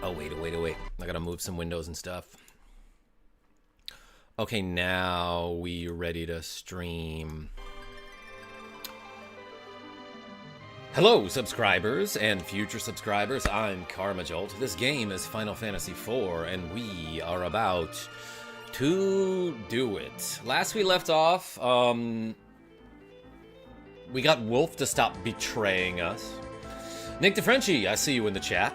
Oh, wait. I gotta move some windows and stuff. Okay, now we ready to stream. Hello, subscribers and future subscribers. I'm KarmaJolt. This game is Final Fantasy IV, and we are about to do it. Last we left off, we got Wolf to stop betraying us. Nick DeFrenchie, I see you in the chat.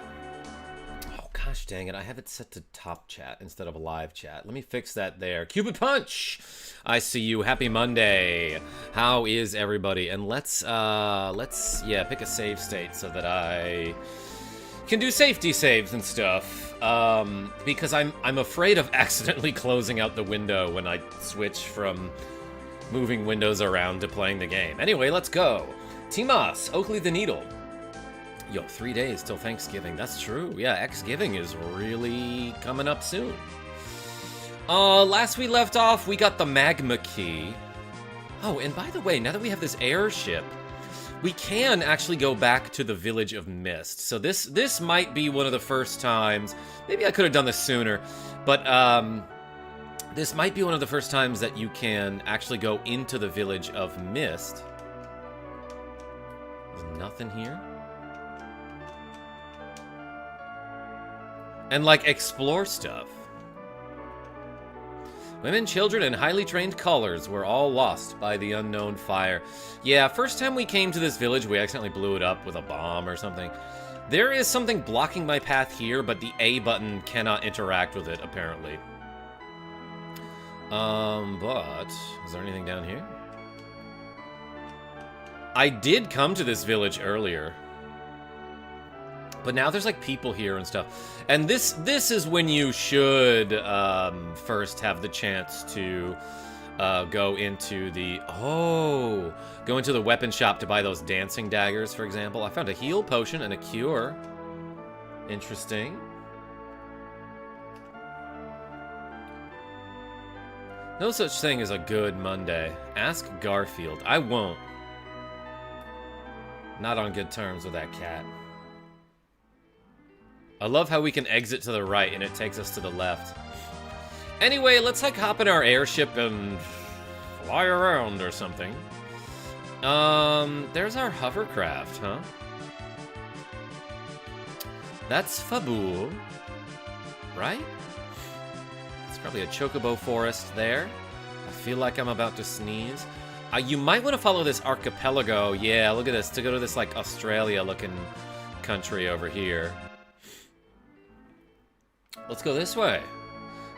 Oh, gosh dang it. I have it set to top chat instead of a live chat. Let me fix that there. Cupid Punch, I see you. Happy Monday. How is everybody? And let's pick a save state so that I can do safety saves and stuff. Because I'm afraid of accidentally closing out the window when I switch from moving windows around to playing the game. Anyway, let's go. Timas, Oakley the Needle. Yo, 3 days till Thanksgiving. That's true. Yeah, Xgiving is really coming up soon. Last we left off, we got the magma key. Oh, and by the way, now that we have this airship, we can actually go back to the Village of Mist. So this might be one of the first times. Maybe I could have done this sooner, but this might be one of the first times that you can actually go into the Village of Mist. There's nothing here. And, like, explore stuff. Women, children, and highly trained callers were all lost by the unknown fire. Yeah, first time we came to this village, we accidentally blew it up with a bomb or something. There is something blocking my path here, but the A button cannot interact with it, apparently. But is there anything down here? I did come to this village earlier. But now there's, like, people here and stuff. And this is when you should first have the chance to go into the weapon shop to buy those dancing daggers, for example. I found a heal potion and a cure. Interesting. No such thing as a good Monday. Ask Garfield. I won't. Not on good terms with that cat. I love how we can exit to the right and it takes us to the left. Anyway, let's like hop in our airship and fly around or something. There's our hovercraft, huh? That's Fabul, right? It's probably a chocobo forest there. I feel like I'm about to sneeze. You might want to follow this archipelago. Yeah, look at this. To go to this like Australia-looking country over here. Let's go this way.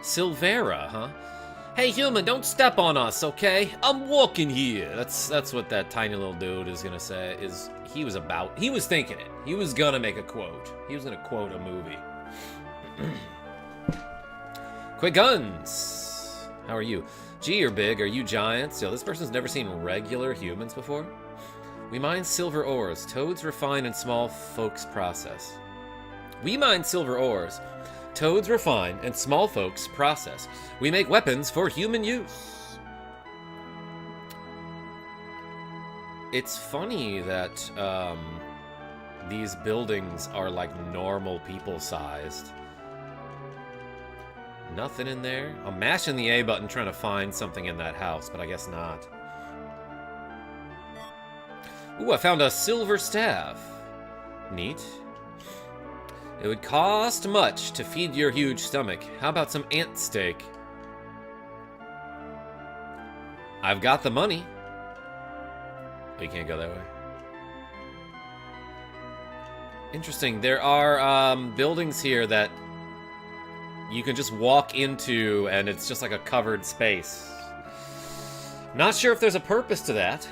Silvera, huh? Hey, human, don't step on us, okay? I'm walking here. That's what that tiny little dude is gonna say. He was thinking it. He was gonna make a quote. He was gonna quote a movie. Quick guns. How are you? Gee, you're big. Are you giants? Yo, this person's never seen regular humans before. We mine silver ores. Toads refine and small folks process. We mine silver ores. Toads refine, and small folks process. We make weapons for human use. It's funny that these buildings are like normal people-sized. Nothing in there. I'm mashing the A button trying to find something in that house, but I guess not. Ooh, I found a silver staff. Neat. It would cost much to feed your huge stomach. How about some ant steak? I've got the money. You can't go that way. Interesting. There are buildings here that you can just walk into, and it's just like a covered space. Not sure if there's a purpose to that.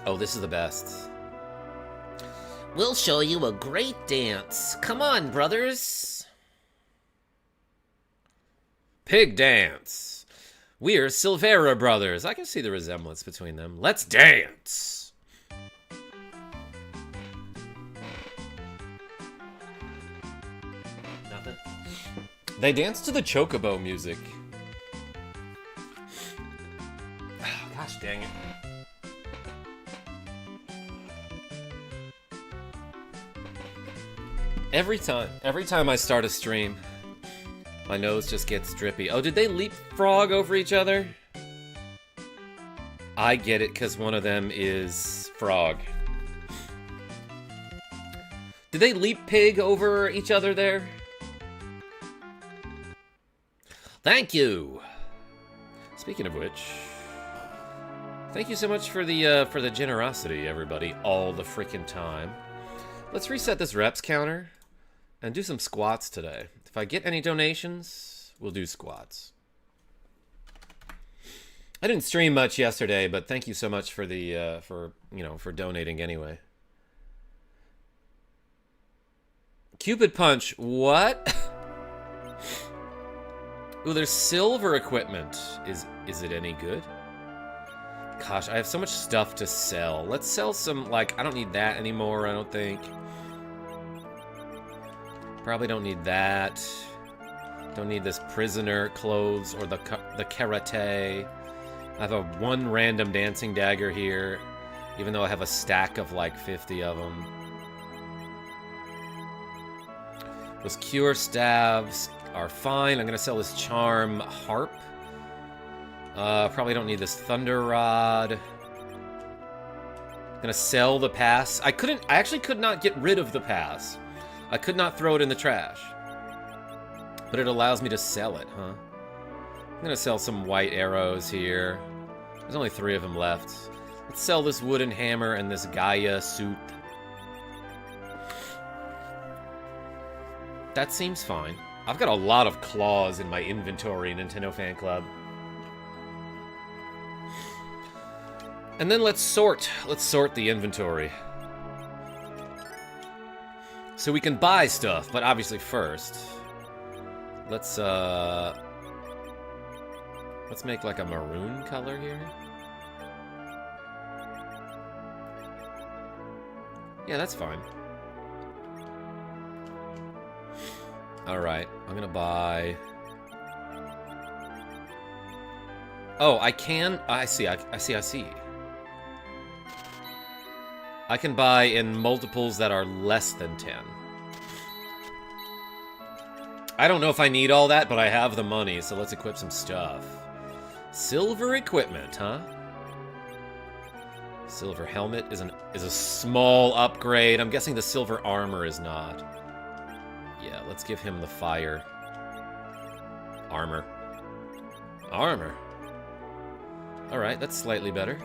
Oh, this is the best. We'll show you a great dance. Come on, brothers. Pig dance. We're Silvera brothers. I can see the resemblance between them. Let's dance. Nothing. They dance to the chocobo music. Oh, gosh dang it. Every time I start a stream, my nose just gets drippy. Oh, did they leapfrog over each other? I get it, because one of them is frog. Did they leap pig over each other there? Thank you! Speaking of which, thank you so much for the generosity, everybody, all the freaking time. Let's reset this reps counter and do some squats today. If I get any donations, we'll do squats. I didn't stream much yesterday, but thank you so much for the for donating anyway. Cupid Punch, what? Ooh, there's silver equipment. Is it any good? Gosh, I have so much stuff to sell. Let's sell some, like, I don't need that anymore, I don't think. Probably don't need that. Don't need this prisoner clothes or the karate. I have one random dancing dagger here, even though I have a stack of like 50 of them. Those cure staves are fine. I'm gonna sell this charm harp. Probably don't need this thunder rod. Gonna sell the pass. I actually could not get rid of the pass. I could not throw it in the trash. But it allows me to sell it, huh? I'm gonna sell some white arrows here. There's only 3 of them left. Let's sell this wooden hammer and this Gaia suit. That seems fine. I've got a lot of claws in my inventory, Nintendo Fan Club. And then let's sort. Let's sort the inventory. So we can buy stuff, but obviously first, let's make like a maroon color here. Yeah, that's fine. Alright, I'm gonna buy... Oh, I can... I see. I can buy in multiples that are less than 10. I don't know if I need all that, but I have the money, so let's equip some stuff. Silver equipment, huh? Silver helmet is a small upgrade. I'm guessing the silver armor is not. Yeah, let's give him the fire. Armor. Armor. Alright, that's slightly better.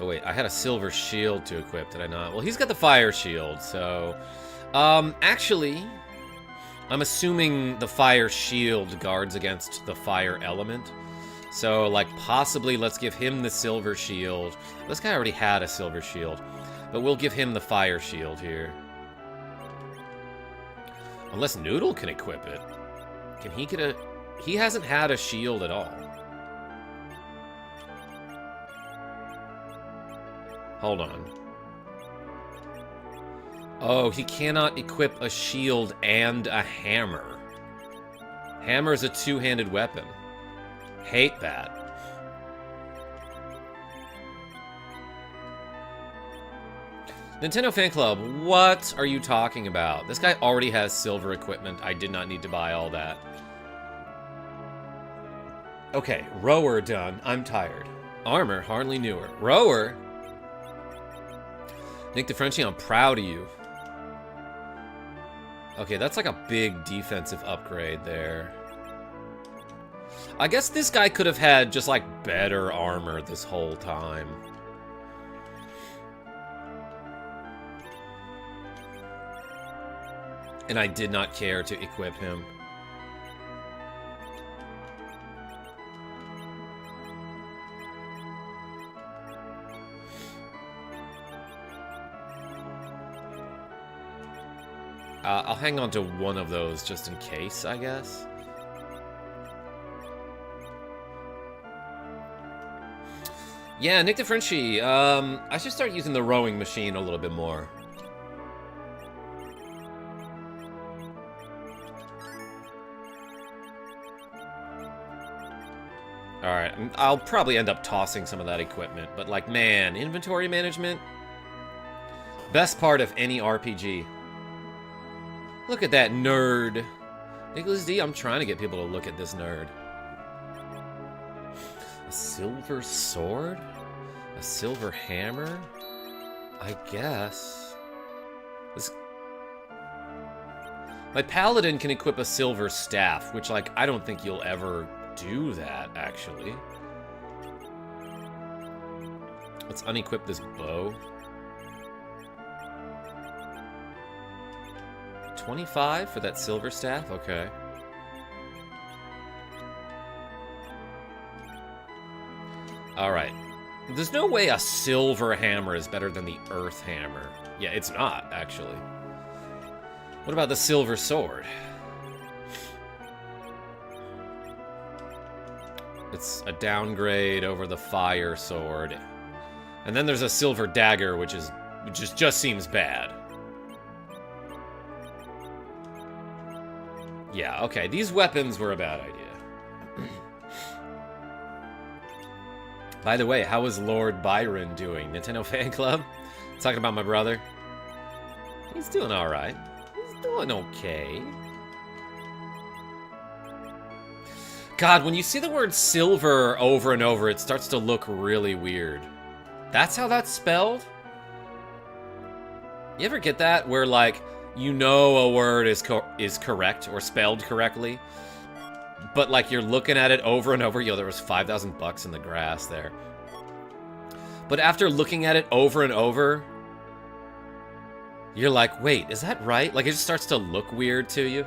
Oh wait, I had a silver shield to equip, did I not? Well, he's got the fire shield, so... actually, I'm assuming the fire shield guards against the fire element. So, like, possibly let's give him the silver shield. This guy already had a silver shield, but we'll give him the fire shield here. Unless Noodle can equip it. Can he get a... He hasn't had a shield at all. Hold on. Oh, he cannot equip a shield and a hammer. Hammer is a two-handed weapon. Hate that. Nintendo Fan Club, what are you talking about? This guy already has silver equipment. I did not need to buy all that. Okay, rower done. I'm tired. Armor, hardly newer. Rower? Nick DeFrenchie, I'm proud of you. Okay, that's like a big defensive upgrade there. I guess this guy could have had just like better armor this whole time. And I did not care to equip him. I'll hang on to one of those just in case, I guess. Yeah, Nick DeFrenchie, I should start using the rowing machine a little bit more. Alright, I'll probably end up tossing some of that equipment, but like, man, inventory management? Best part of any RPG. Look at that nerd. Nicholas D, I'm trying to get people to look at this nerd. A silver sword? A silver hammer? I guess. My paladin can equip a silver staff, which, like, I don't think you'll ever do that, actually. Let's unequip this bow. 25 for that silver staff? Okay. Alright. There's no way a silver hammer is better than the earth hammer. Yeah, it's not, actually. What about the silver sword? It's a downgrade over the fire sword. And then there's a silver dagger, which just seems bad. Yeah, okay, these weapons were a bad idea. By the way, how is Lord Byron doing? Nintendo Fan Club? Talking about my brother? He's doing alright. He's doing okay. God, when you see the word silver over and over, it starts to look really weird. That's how that's spelled? You ever get that? Where, like, you know a word is correct or spelled correctly, but, like, you're looking at it over and over. Yo, there was 5,000 bucks in the grass there. But after looking at it over and over, you're like, wait, is that right? Like, it just starts to look weird to you.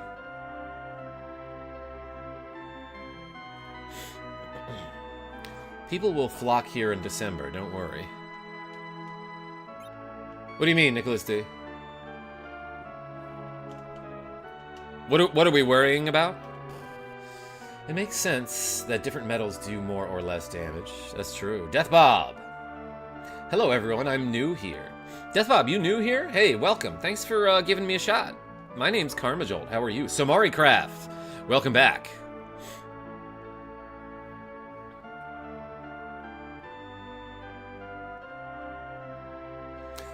People will flock here in December, don't worry. What do you mean, Nicholas D? What are we worrying about? It makes sense that different metals do more or less damage. That's true. Death Bob! Hello, everyone. I'm new here. Death Bob, you new here? Hey, welcome. Thanks for giving me a shot. My name's KarmaJolt. How are you? Somari Craft. Welcome back.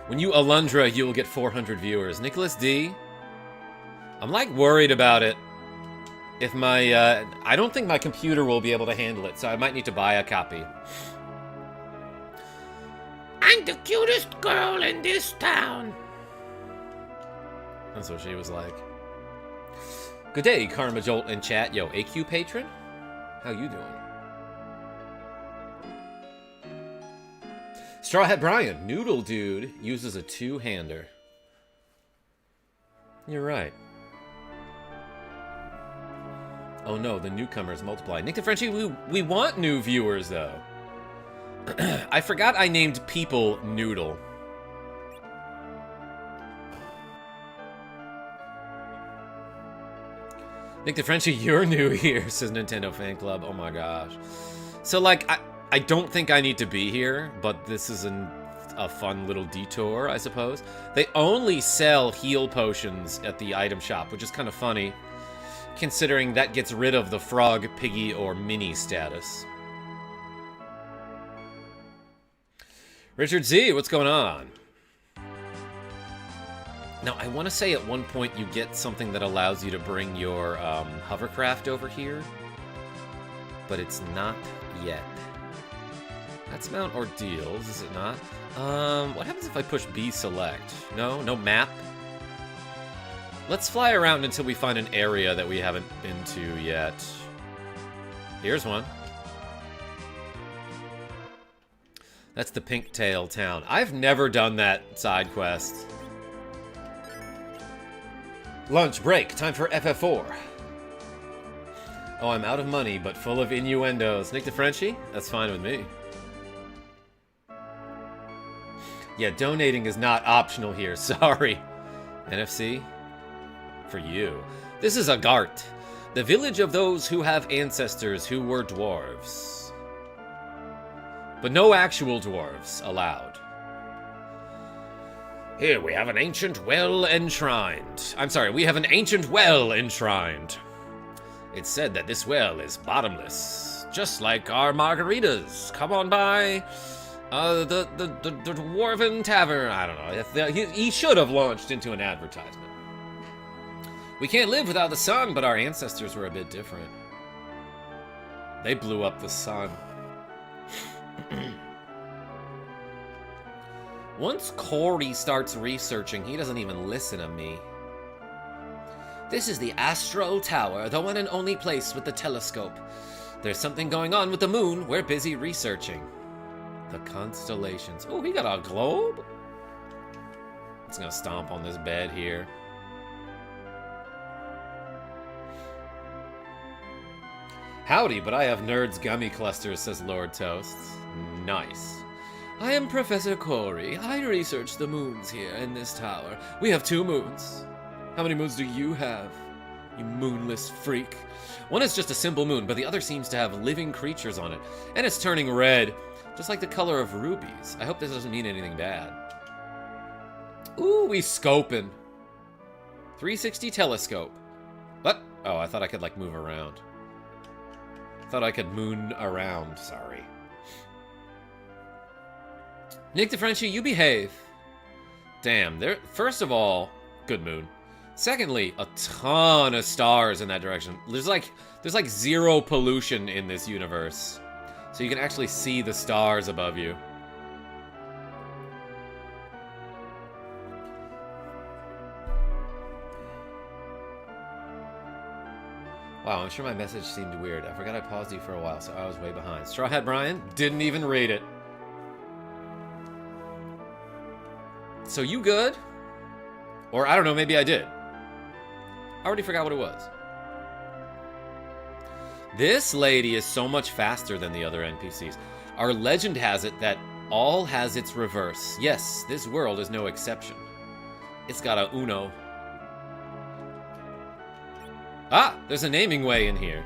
When you Alundra, you will get 400 viewers. Nicholas D, I'm like worried about it. If my, I don't think my computer will be able to handle it, so I might need to buy a copy. I'm the cutest girl in this town. That's what she was like. Good day, KarmaJolt in chat. Yo, AQ patron? How you doing? Straw Hat Brian, Noodle Dude uses a two-hander. You're right. Oh no, the newcomers multiply. Nick the Frenchie, we want new viewers, though. I forgot I named people Noodle. Nick the Frenchie, you're new here, says Nintendo Fan Club. Oh my gosh. So, like, I don't think I need to be here, but this is a fun little detour, I suppose. They only sell heal potions at the item shop, which is kind of funny, considering that gets rid of the frog, piggy, or mini status. Richard Z, what's going on? Now, I want to say at one point you get something that allows you to bring your hovercraft over here, but it's not yet. That's Mount Ordeals, is it not? What happens if I push B select? No? No map? Let's fly around until we find an area that we haven't been to yet. Here's one. That's the Pinktail town. I've never done that side quest. Lunch break. Time for FF4. Oh, I'm out of money, but full of innuendos. Nick the Frenchie? That's fine with me. Yeah, donating is not optional here. Sorry. NFC? For you. This is Agart, the village of those who have ancestors who were dwarves. But no actual dwarves allowed. Here we have an ancient well enshrined. I'm sorry, we have an ancient well enshrined. It's said that this well is bottomless, just like our margaritas. Come on by The Dwarven Tavern. I don't know. He should have launched into an advertisement. We can't live without the sun, but our ancestors were a bit different. They blew up the sun. Once Corey starts researching, he doesn't even listen to me. This is the Astral Tower, the one and only place with the telescope. There's something going on with the moon. We're busy researching. The constellations. Oh, he got a globe? It's gonna stomp on this bed here. Howdy, but I have nerds gummy clusters, says Lord Toasts. Nice. I am Professor Corey. I research the moons here in this tower. We have 2 moons. How many moons do you have, you moonless freak? One is just a simple moon, but the other seems to have living creatures on it. And it's turning red, just like the color of rubies. I hope this doesn't mean anything bad. Ooh, we scoping. 360 telescope. What? Oh, I thought I could, like, move around. Thought I could moon around, sorry. Nick DeFrenchie, you behave. Damn, there. First of all, good moon. Secondly, a ton of stars in that direction. There's like 0 pollution in this universe. So you can actually see the stars above you. Wow, I'm sure my message seemed weird. I forgot I paused you for a while, so I was way behind. Straw Hat Brian, didn't even read it. So you good? Or I don't know, maybe I did. I already forgot what it was. This lady is so much faster than the other NPCs. Our legend has it that all has its reverse. Yes, this world is no exception. It's got a Uno. Ah, there's a naming way in here.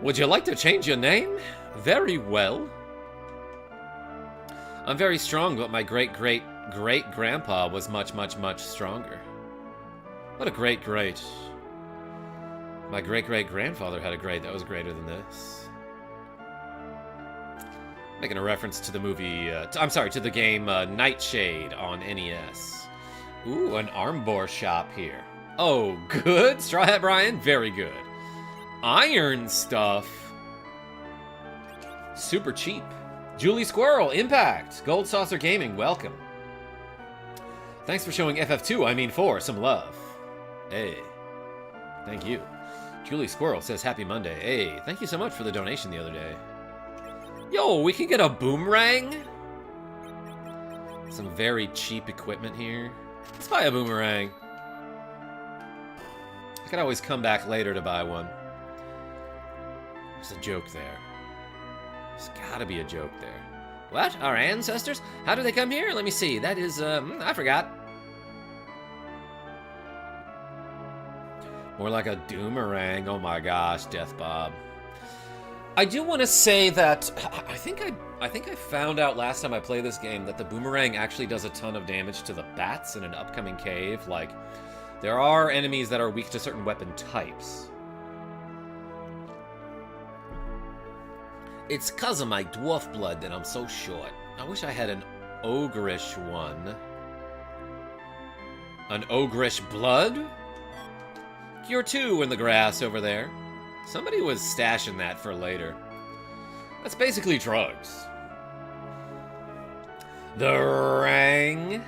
Would you like to change your name? Very well. I'm very strong, but my great-great-great-grandpa was much, much, much stronger. What a great-great. My great-great-grandfather had a great that was greater than this. Making a reference to the movie, to the game Nightshade on NES. Ooh, an armbar shop here. Oh, good? Straw Hat Brian? Very good. Iron stuff. Super cheap. Julie Squirrel, Impact. Gold Saucer Gaming, welcome. Thanks for showing FF2, some love. Hey. Thank you. Julie Squirrel says happy Monday. Hey, thank you so much for the donation the other day. Yo, we can get a boomerang? Some very cheap equipment here. Let's buy a boomerang. I could always come back later to buy one. There's a joke there. There's gotta be a joke there. What? Our ancestors? How did they come here? Let me see. That is, I forgot. More like a doomerang. Oh my gosh, Death Bob. I do want to say that I think I found out last time I played this game that the boomerang actually does a ton of damage to the bats in an upcoming cave. Like, there are enemies that are weak to certain weapon types. It's 'cause of my dwarf blood that I'm so short. I wish I had an ogreish one. An ogreish blood? Cure 2 in the grass over there. Somebody was stashing that for later. That's basically drugs. The Rang.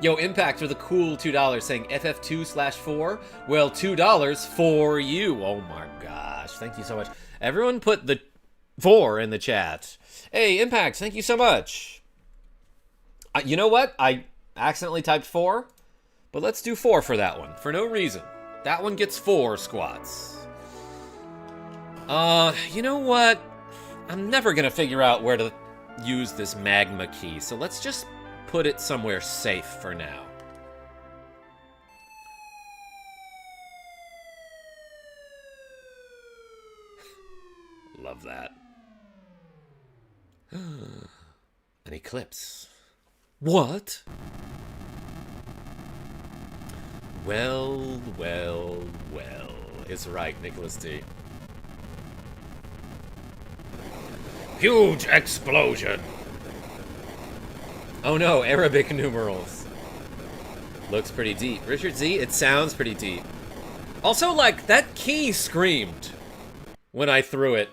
Yo, Impact with a cool $2 saying FF2/4. Well, $2 for you. Oh my gosh. Thank you so much. Everyone put the 4 in the chat. Hey, Impact, thank you so much. You know what? I accidentally typed 4, but let's do 4 for that one, for no reason. That one gets 4 squats. You know what? I'm never gonna figure out where to use this magma key, so let's just put it somewhere safe for now. Love that. An eclipse. What? Well, well, well. It's right, Nicholas D. Huge explosion. Oh no, Arabic numerals. Looks pretty deep. Richard Z, it sounds pretty deep. Also, like, that key screamed when I threw it.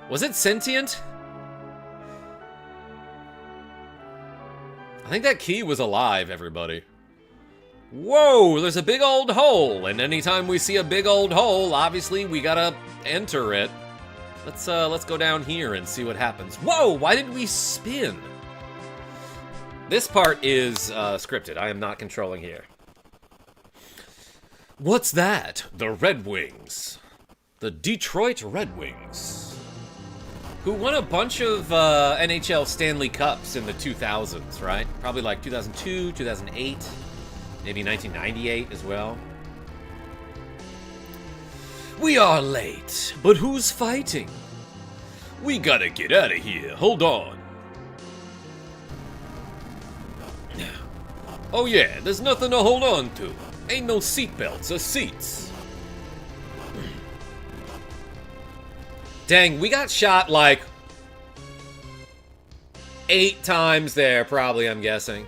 Was it sentient? I think that key was alive, everybody. Whoa, there's a big old hole, and anytime we see a big old hole, obviously we gotta enter it. Let's go down here and see what happens. Whoa, why did we spin? This part is scripted. I am not controlling here. What's that? The Red Wings. The Detroit Red Wings. Who won a bunch of NHL Stanley Cups in the 2000s, right? Probably like 2002, 2008, maybe 1998 as well. We are late, but who's fighting? We gotta get out of here. Hold on. Oh yeah, there's nothing to hold on to. Ain't no seatbelts or seats. Dang, we got shot like 8 times there, probably, I'm guessing.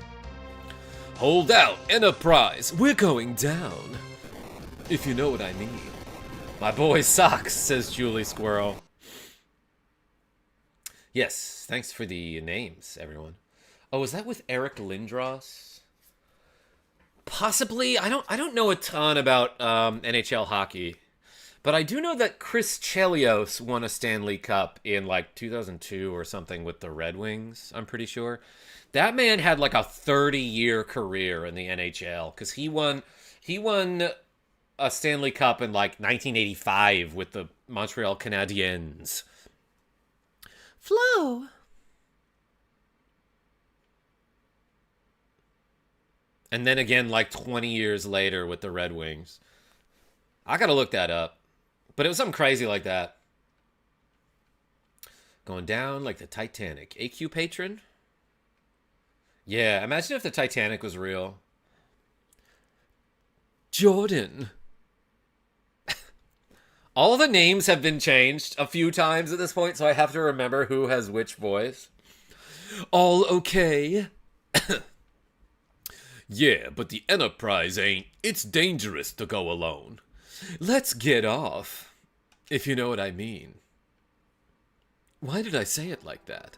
Hold out, Enterprise. We're going down. If you know what I mean. My boy sucks, says Julie Squirrel. Yes, thanks for the names, everyone. Oh, is that with Eric Lindros? Possibly. I don't know a ton about NHL hockey, but I do know that Chris Chelios won a Stanley Cup in like 2002 or something with the Red Wings. I'm pretty sure that man had like a 30-year career in the NHL because he won a Stanley Cup in like 1985 with the Montreal Canadiens. Flo. And then again, like 20 years later with the Red Wings. I gotta look that up. But it was something crazy like that. Going down like the Titanic. AQ patron? Yeah, imagine if the Titanic was real. Jordan. All the names have been changed a few times at this point, so I have to remember who has which voice. All okay? Yeah, but the Enterprise ain't. It's dangerous to go alone. Let's get off, if you know what I mean. Why did I say it like that?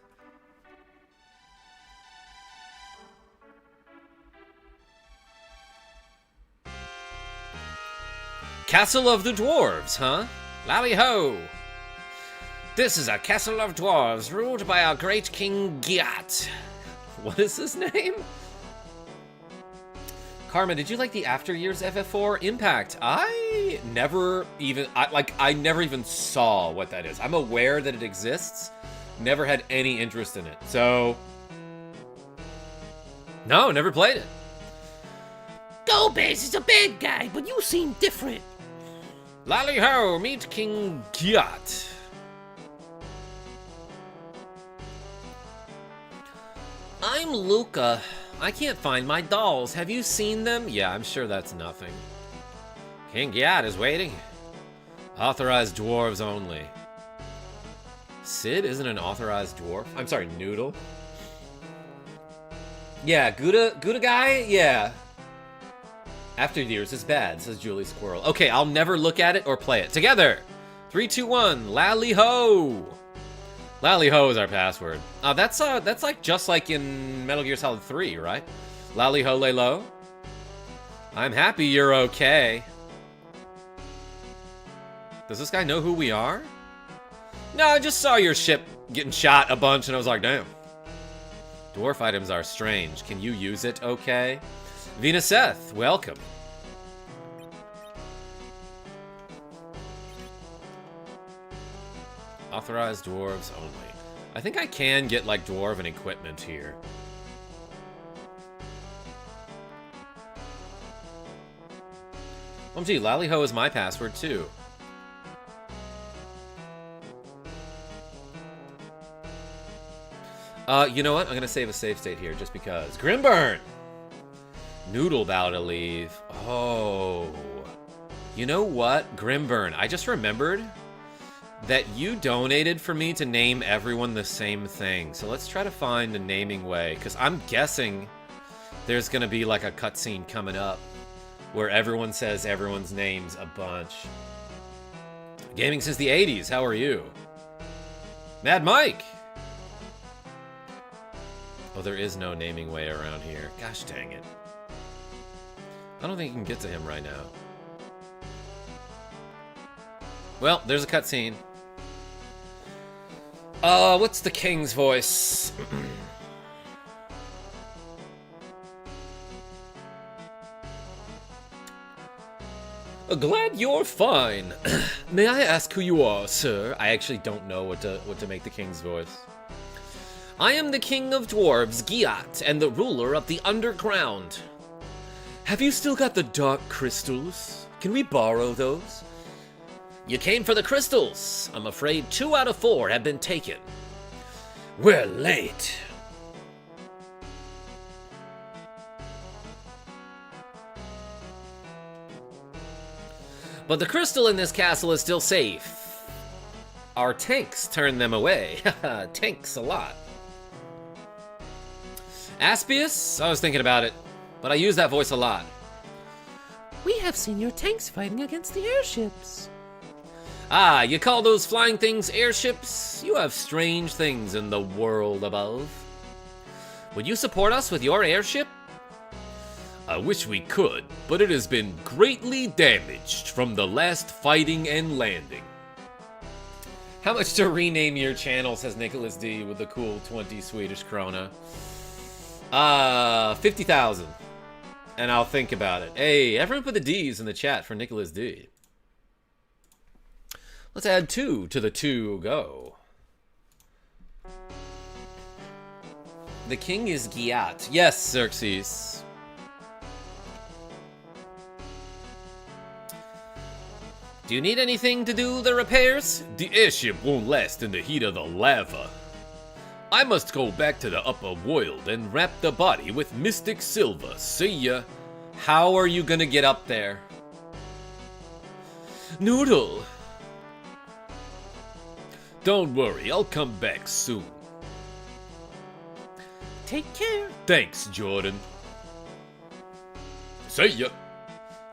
Castle of the Dwarves, huh? Lally-ho! This is a castle of dwarves ruled by our great King Giat. What is his name? Karma, did you like the After Years FF4 Impact? I never even saw what that is. I'm aware that it exists. Never had any interest in it. So, no, never played it. Go-Base is a bad guy, but you seem different. Lally-ho, meet King Giat. I'm Luca. I can't find my dolls. Have you seen them? Yeah, I'm sure that's nothing. King Giat is waiting. Authorized dwarves only. Sid isn't an authorized dwarf? I'm sorry, Noodle? Yeah, Gouda guy? Yeah. After Years is bad, says Julie Squirrel. Okay, I'll never look at it or play it. Together! 3, 2, 1, Lally-ho! Lally-ho is our password. That's like just like in Metal Gear Solid 3, right? Lally-ho, lay low. I'm happy you're okay. Does this guy know who we are? No, I just saw your ship getting shot a bunch and I was like, damn. Dwarf items are strange. Can you use it okay? Vina Seth, welcome. Authorized dwarves only. I think I can get, like, dwarven equipment here. Gee, Lally-ho is my password, too. You know what? I'm gonna save a save state here, just because. Grimburn! Noodle bow to leave. Oh. You know what? Grimburn. I just remembered that you donated for me to name everyone the same thing. So let's try to find a naming way, because I'm guessing there's going to be like a cutscene coming up where everyone says everyone's names a bunch. Gaming since the 80s, how are you? Mad Mike! Oh, there is no naming way around here. Gosh dang it. I don't think you can get to him right now. Well, there's a cutscene. What's the king's voice? Glad you're fine. May I ask who you are, sir? I actually don't know what to make the king's voice. I am the king of dwarves, Giat, and the ruler of the underground. Have you still got the dark crystals? Can we borrow those? You came for the crystals. I'm afraid 2 out of 4 have been taken. We're late. But the crystal in this castle is still safe. Our tanks turned them away. Tanks a lot. Aspius? I was thinking about it, but I use that voice a lot. We have seen your tanks fighting against the airships. Ah, you call those flying things airships? You have strange things in the world above. Would you support us with your airship? I wish we could, but it has been greatly damaged from the last fighting and landing. How much to rename your channel, says Nicholas D with the cool 20 Swedish krona. 50,000. And I'll think about it. Hey, everyone put the D's in the chat for Nicholas D. Let's add 2 to the 2 go. The king is Giat. Yes, Xerxes. Do you need anything to do the repairs? The airship won't last in the heat of the lava. I must go back to the upper world and wrap the body with mystic silver. See ya. How are you gonna get up there? Noodle. Don't worry, I'll come back soon. Take care. Thanks, Jordan. See ya.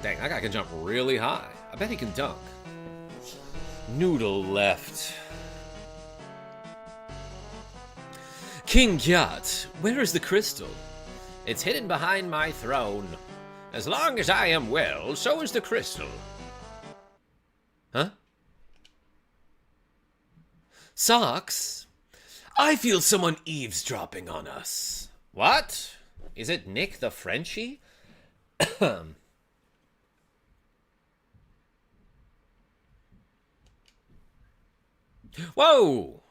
Dang, that guy can jump really high. I bet he can dunk. Noodle left. King Gyat, where is the crystal? It's hidden behind my throne. As long as I am well, so is the crystal. Huh? Socks? I feel someone eavesdropping on us. What? Is it Nick the Frenchie? Whoa!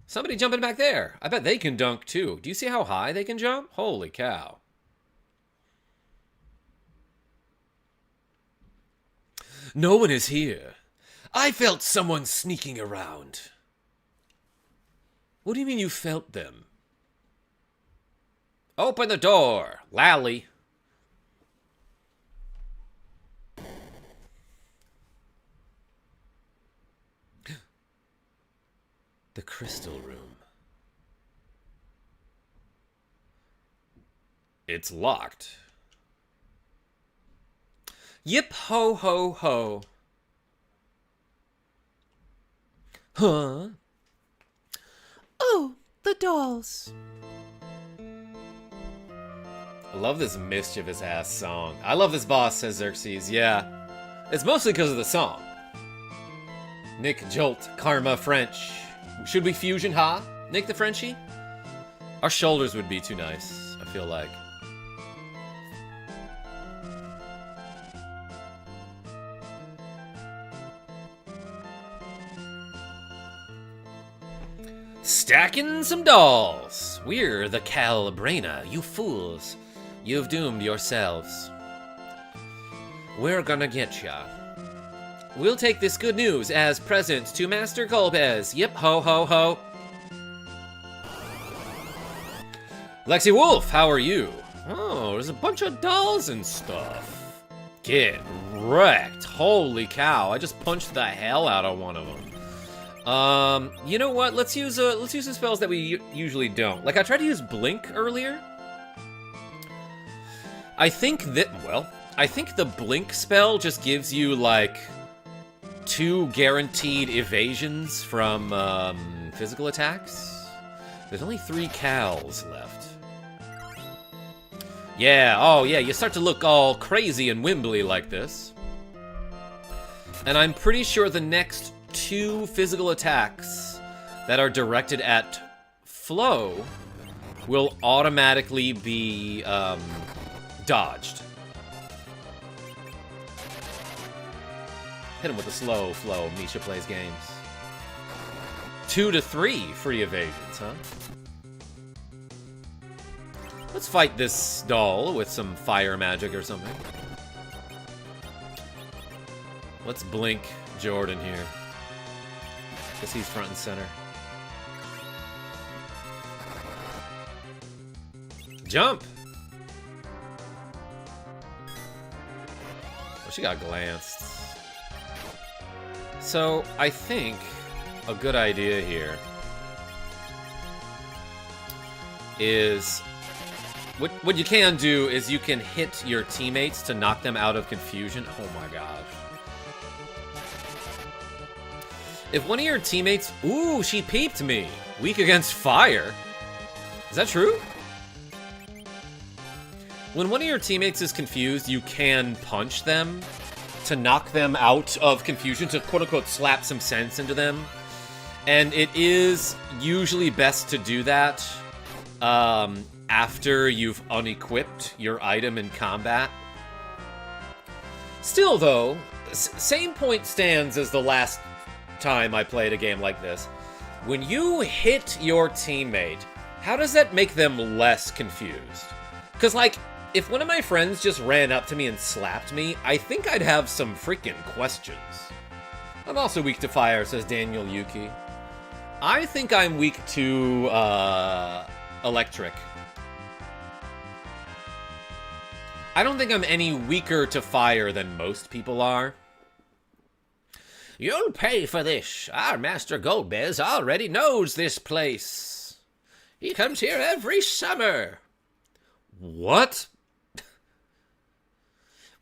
Somebody jumping back there. I bet they can dunk too. Do you see how high they can jump? Holy cow. No one is here. I felt someone sneaking around. What do you mean you felt them? Open the door, Lally. The crystal room. It's locked. Yip ho ho ho. Huh? Oh, the dolls. I love this mischievous ass song. I love this boss, says Xerxes. Yeah. It's mostly because of the song. Nick Jolt, Karma French. Should we fusion ha? Nick the Frenchie? Our shoulders would be too nice, I feel like. Stacking some dolls. We're the Calbraina, you fools. You've doomed yourselves. We're gonna get ya. We'll take this good news as presents to Master Golbez. Yep, ho ho ho. Lexi Wolf, how are you? Oh, there's a bunch of dolls and stuff. Get wrecked. Holy cow, I just punched the hell out of one of them. You know what? Let's use the spells that we usually don't. Like I tried to use Blink earlier. I think the Blink spell just gives you like 2 guaranteed evasions from physical attacks. There's only 3 Cals left. Yeah, oh yeah, you start to look all crazy and wimbly like this. And I'm pretty sure the next 2 physical attacks that are directed at Flo will automatically be dodged. Hit him with the slow flow. Misha plays games. 2 to 3 free evasions, huh? Let's fight this doll with some fire magic or something. Let's blink Jordan here. Guess he's front and center. Jump! Oh, she got glanced. So, I think a good idea here is... What you can do is you can hit your teammates to knock them out of confusion. Oh my gosh. If one of your teammates... Ooh, she peeped me. Weak against fire. Is that true? When one of your teammates is confused, you can punch them to knock them out of confusion, to quote-unquote slap some sense into them. And it is usually best to do that after you've unequipped your item in combat. Still, though, same point stands as the last time I played a game like this. When you hit your teammate, how does that make them less confused? Because, like, if one of my friends just ran up to me and slapped me, I think I'd have some freaking questions. I'm also weak to fire, says Daniel Yuki. I think I'm weak to, electric. I don't think I'm any weaker to fire than most people are. You'll pay for this. Our Master Goldbez already knows this place. He comes here every summer. What?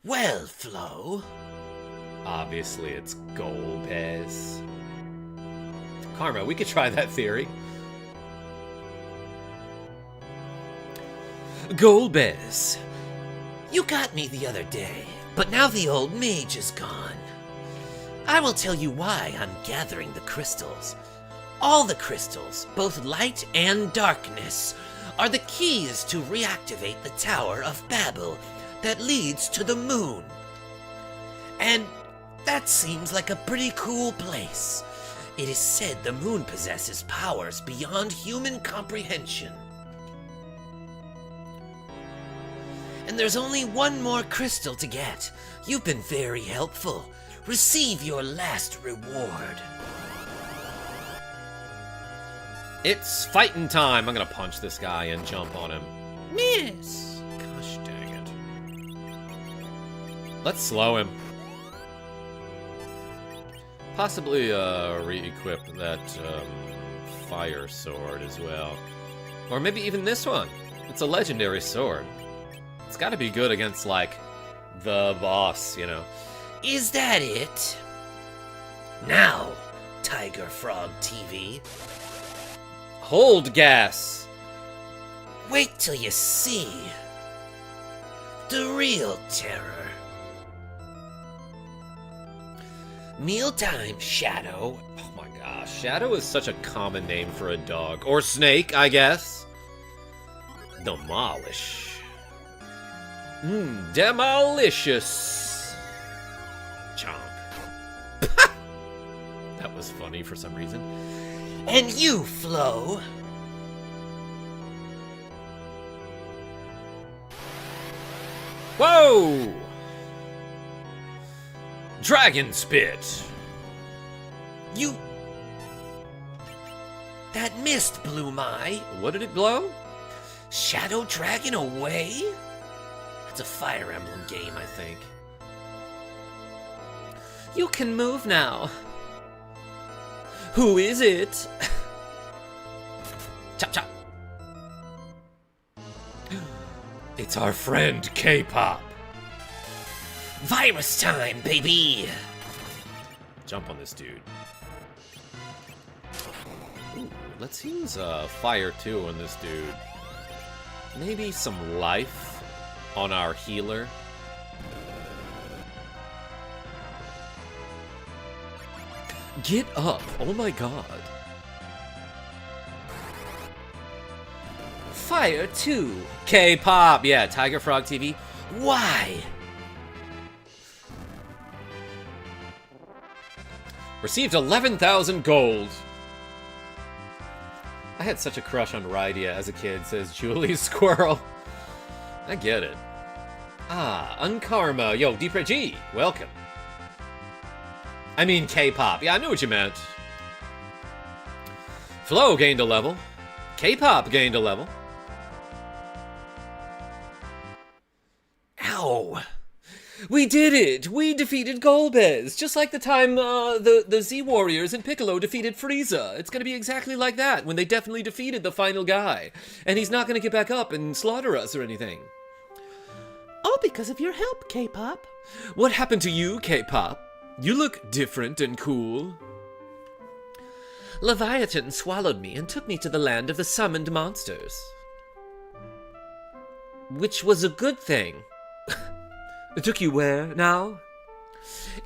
Well, Flo. Obviously, it's Goldbez. Karma, we could try that theory. Goldbez. You got me the other day, but now the old mage is gone. I will tell you why I'm gathering the crystals. All the crystals, both light and darkness, are the keys to reactivate the Tower of Babel that leads to the moon. And that seems like a pretty cool place. It is said the moon possesses powers beyond human comprehension. And there's only one more crystal to get. You've been very helpful. Receive your last reward. It's fighting time. I'm gonna punch this guy and jump on him. Miss. Gosh dang it. Let's slow him. Possibly re-equip that fire sword as well. Or maybe even this one. It's a legendary sword. It's gotta be good against, like, the boss, you know. Is that it? Now, Tiger Frog TV. Hold gas. Wait till you see the real terror. Mealtime, Shadow. Oh my gosh, Shadow is such a common name for a dog. Or snake, I guess. Demolish. Demolicious. Chomp. That was funny for some reason. And you, Flo. Whoa! Dragon Spit. You... That mist blew my... What did it blow? Shadow Dragon away? It's a Fire Emblem game, I think. You can move now. Who is it? Chop chop. It's our friend K-pop. Virus time, baby! Jump on this dude. Ooh, let's use fire too on this dude. Maybe some life on our healer. Get up! Oh my god. Fire 2. K-pop. Yeah, Tiger Frog TV. Why? Received 11,000 gold. I had such a crush on Rydia as a kid, says Julie Squirrel. I get it. Ah, Unkarma. Yo, Deep Red G, welcome. I mean K-pop. Yeah, I knew what you meant. Flo gained a level. K-pop gained a level. Ow. We did it! We defeated Golbez! Just like the time the Z-Warriors and Piccolo defeated Frieza. It's gonna be exactly like that, when they definitely defeated the final guy. And he's not gonna get back up and slaughter us or anything. All because of your help, K-pop. What happened to you, K-pop? You look different and cool. Leviathan swallowed me and took me to the land of the summoned monsters. Which was a good thing. It took you where, now?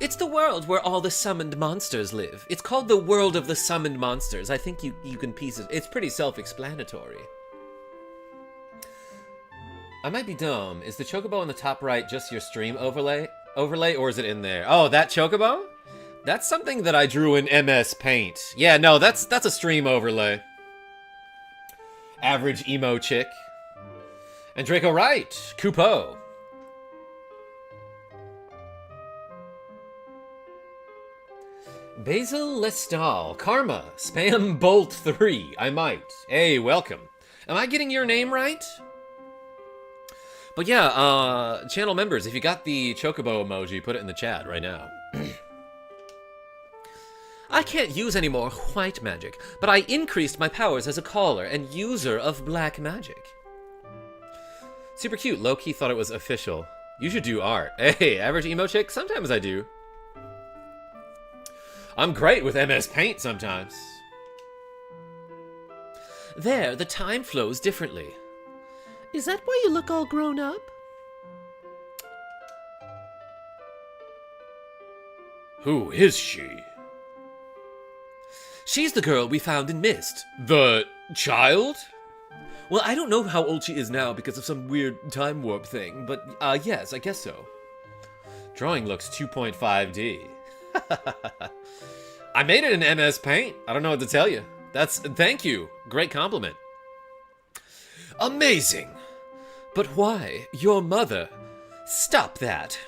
It's the world where all the summoned monsters live. It's called the world of the summoned monsters. I think you can piece it. It's pretty self-explanatory. I might be dumb. Is the chocobo on the top right just your stream overlay, or is it in there? Oh, that chocobo? That's something that I drew in MS Paint. Yeah, no, that's a stream overlay. Average emo chick. And Draco Wright, Kupo. Basil Lestal, Karma, Spam Bolt 3, I might. Hey, welcome. Am I getting your name right? But yeah, channel members, if you got the chocobo emoji, put it in the chat right now. I can't use any more white magic, but I increased my powers as a caller and user of black magic. Super cute, low-key thought it was official. You should do art. Hey, average emo chick? Sometimes I do. I'm great with MS Paint sometimes. There, the time flows differently. Is that why you look all grown up? Who is she? She's the girl we found in Mist. The child? Well, I don't know how old she is now because of some weird time warp thing, but yes, I guess so. Drawing looks 2.5D. I made it in MS Paint. I don't know what to tell you. Thank you. Great compliment. Amazing. But why? Your mother. Stop that.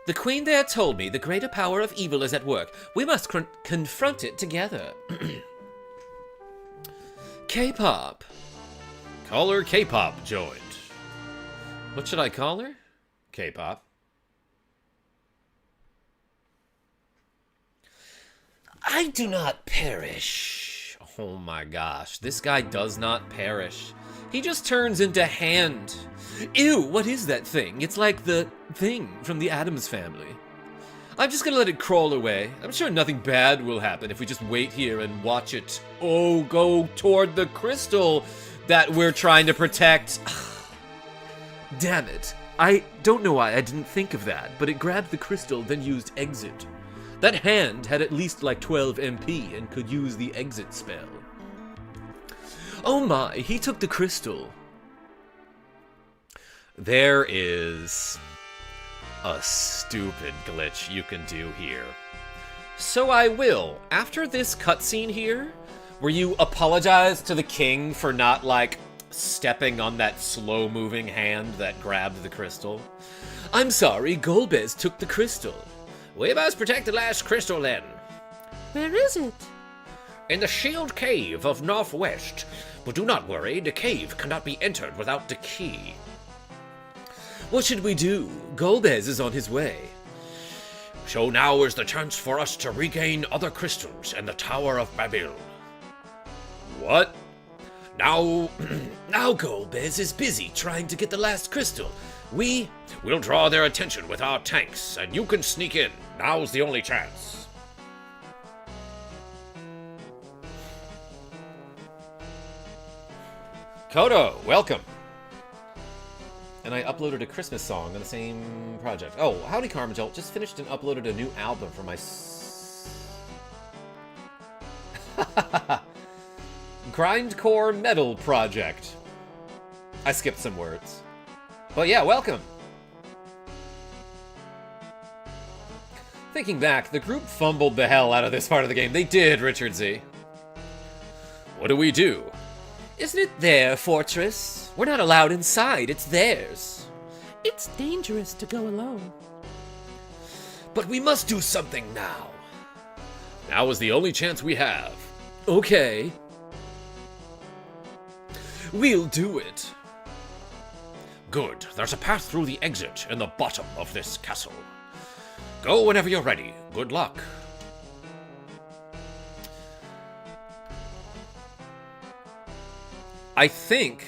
The queen there told me the greater power of evil is at work. We must confront it together. K-pop. Call her K-pop joined. What should I call her? K-pop. I do not perish. Oh my gosh, this guy does not perish. He just turns into hand. Ew, what is that thing? It's like the thing from the Addams Family. I'm just gonna let it crawl away. I'm sure nothing bad will happen if we just wait here and watch it, go toward the crystal that we're trying to protect. Damn it. I don't know why I didn't think of that, but it grabbed the crystal, then used exit. That hand had at least like 12 MP and could use the exit spell. Oh my, he took the crystal. There is a stupid glitch you can do here. So I will, after this cutscene here, where you apologize to the king for not, like, stepping on that slow-moving hand that grabbed the crystal. I'm sorry, Golbez took the crystal. We must protect the last crystal then. Where is it? In the Shield Cave of Northwest. But do not worry, the cave cannot be entered without the key. What should we do? Golbez is on his way. So now is the chance for us to regain other crystals and the Tower of Babel. What? Now, now Golbez is busy trying to get the last crystal. We'll draw their attention with our tanks, and you can sneak in. Now's the only chance. Kodo, welcome. And I uploaded a Christmas song on the same project. Oh, howdy KarmaJolt. Just finished and uploaded a new album for my... grindcore metal project. I skipped some words. But yeah, welcome. Thinking back, the group fumbled the hell out of this part of the game. They did, Richard Z. What do we do? Isn't it their fortress? We're not allowed inside, it's theirs. It's dangerous to go alone. But we must do something now. Now is the only chance we have. Okay. We'll do it. Good. There's a path through the exit in the bottom of this castle. Go whenever you're ready. Good luck. I think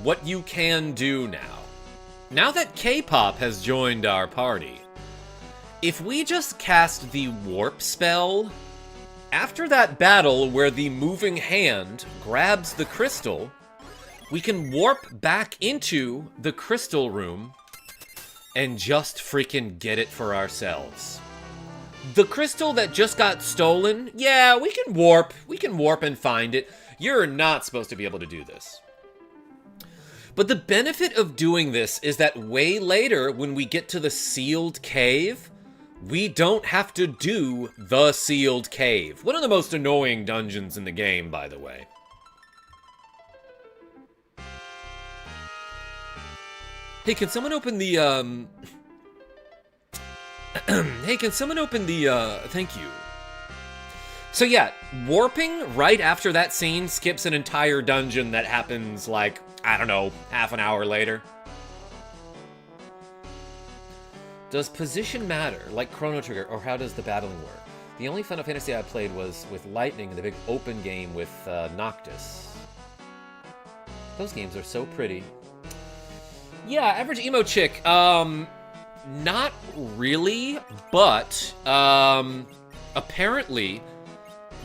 what you can do now that K-pop has joined our party, if we just cast the warp spell, after that battle where the moving hand grabs the crystal, we can warp back into the crystal room and just freaking get it for ourselves. The crystal that just got stolen, yeah, we can warp and find it. You're not supposed to be able to do this. But the benefit of doing this is that way later, when we get to the sealed cave, we don't have to do the sealed cave. One of the most annoying dungeons in the game, by the way. Hey, can someone open the, Hey, can someone open the, thank you. So yeah, warping right after that scene skips an entire dungeon that happens, like, I don't know, half an hour later. Does position matter, like Chrono Trigger, or how does the battling work? The only Final Fantasy I played was with Lightning, the big open game with Noctis. Those games are so pretty. Yeah, average emo chick, not really, but, apparently,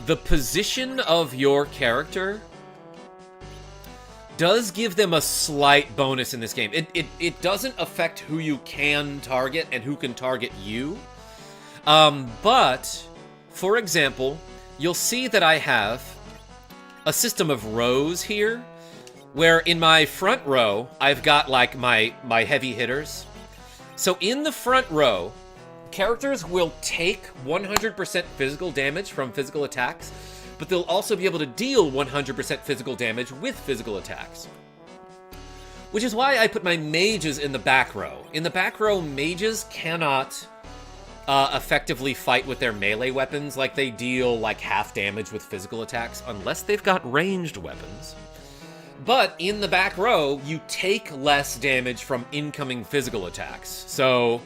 the position of your character does give them a slight bonus in this game. It doesn't affect who you can target and who can target you. But, for example, you'll see that I have a system of rows here, where in my front row, I've got like my heavy hitters. So in the front row, characters will take 100% physical damage from physical attacks, but they'll also be able to deal 100% physical damage with physical attacks. Which is why I put my mages in the back row. In the back row, mages cannot effectively fight with their melee weapons, like they deal like half damage with physical attacks, unless they've got ranged weapons. But in the back row, you take less damage from incoming physical attacks, so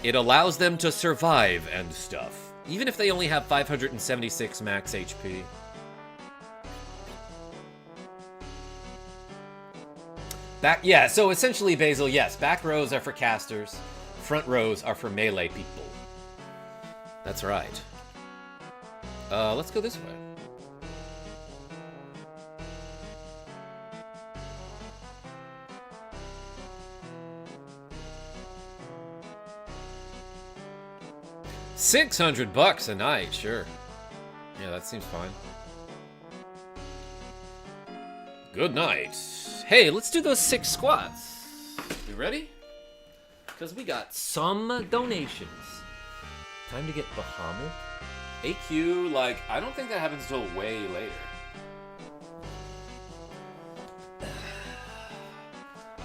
it allows them to survive and stuff, even if they only have 576 max HP. Yeah, so essentially, Basil, yes, back rows are for casters, front rows are for melee people. That's right. Let's go this way. $600 a night, sure. Yeah, that seems fine. Good night. Hey, let's do those 6 squats. You ready? Because we got some donations. Time to get Bahamut. AQ, like, I don't think that happens until way later.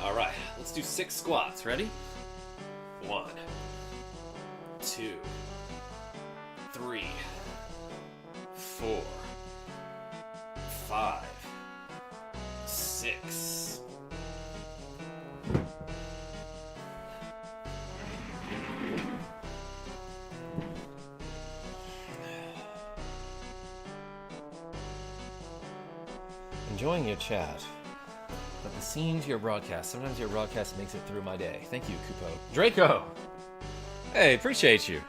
Alright, let's do 6 squats. Ready? 1, 2, 3, 4, 5, 6. Enjoying your chat. But the scene to your broadcast. Sometimes your broadcast makes it through my day. Thank you, Kupo. Draco! Hey, appreciate you.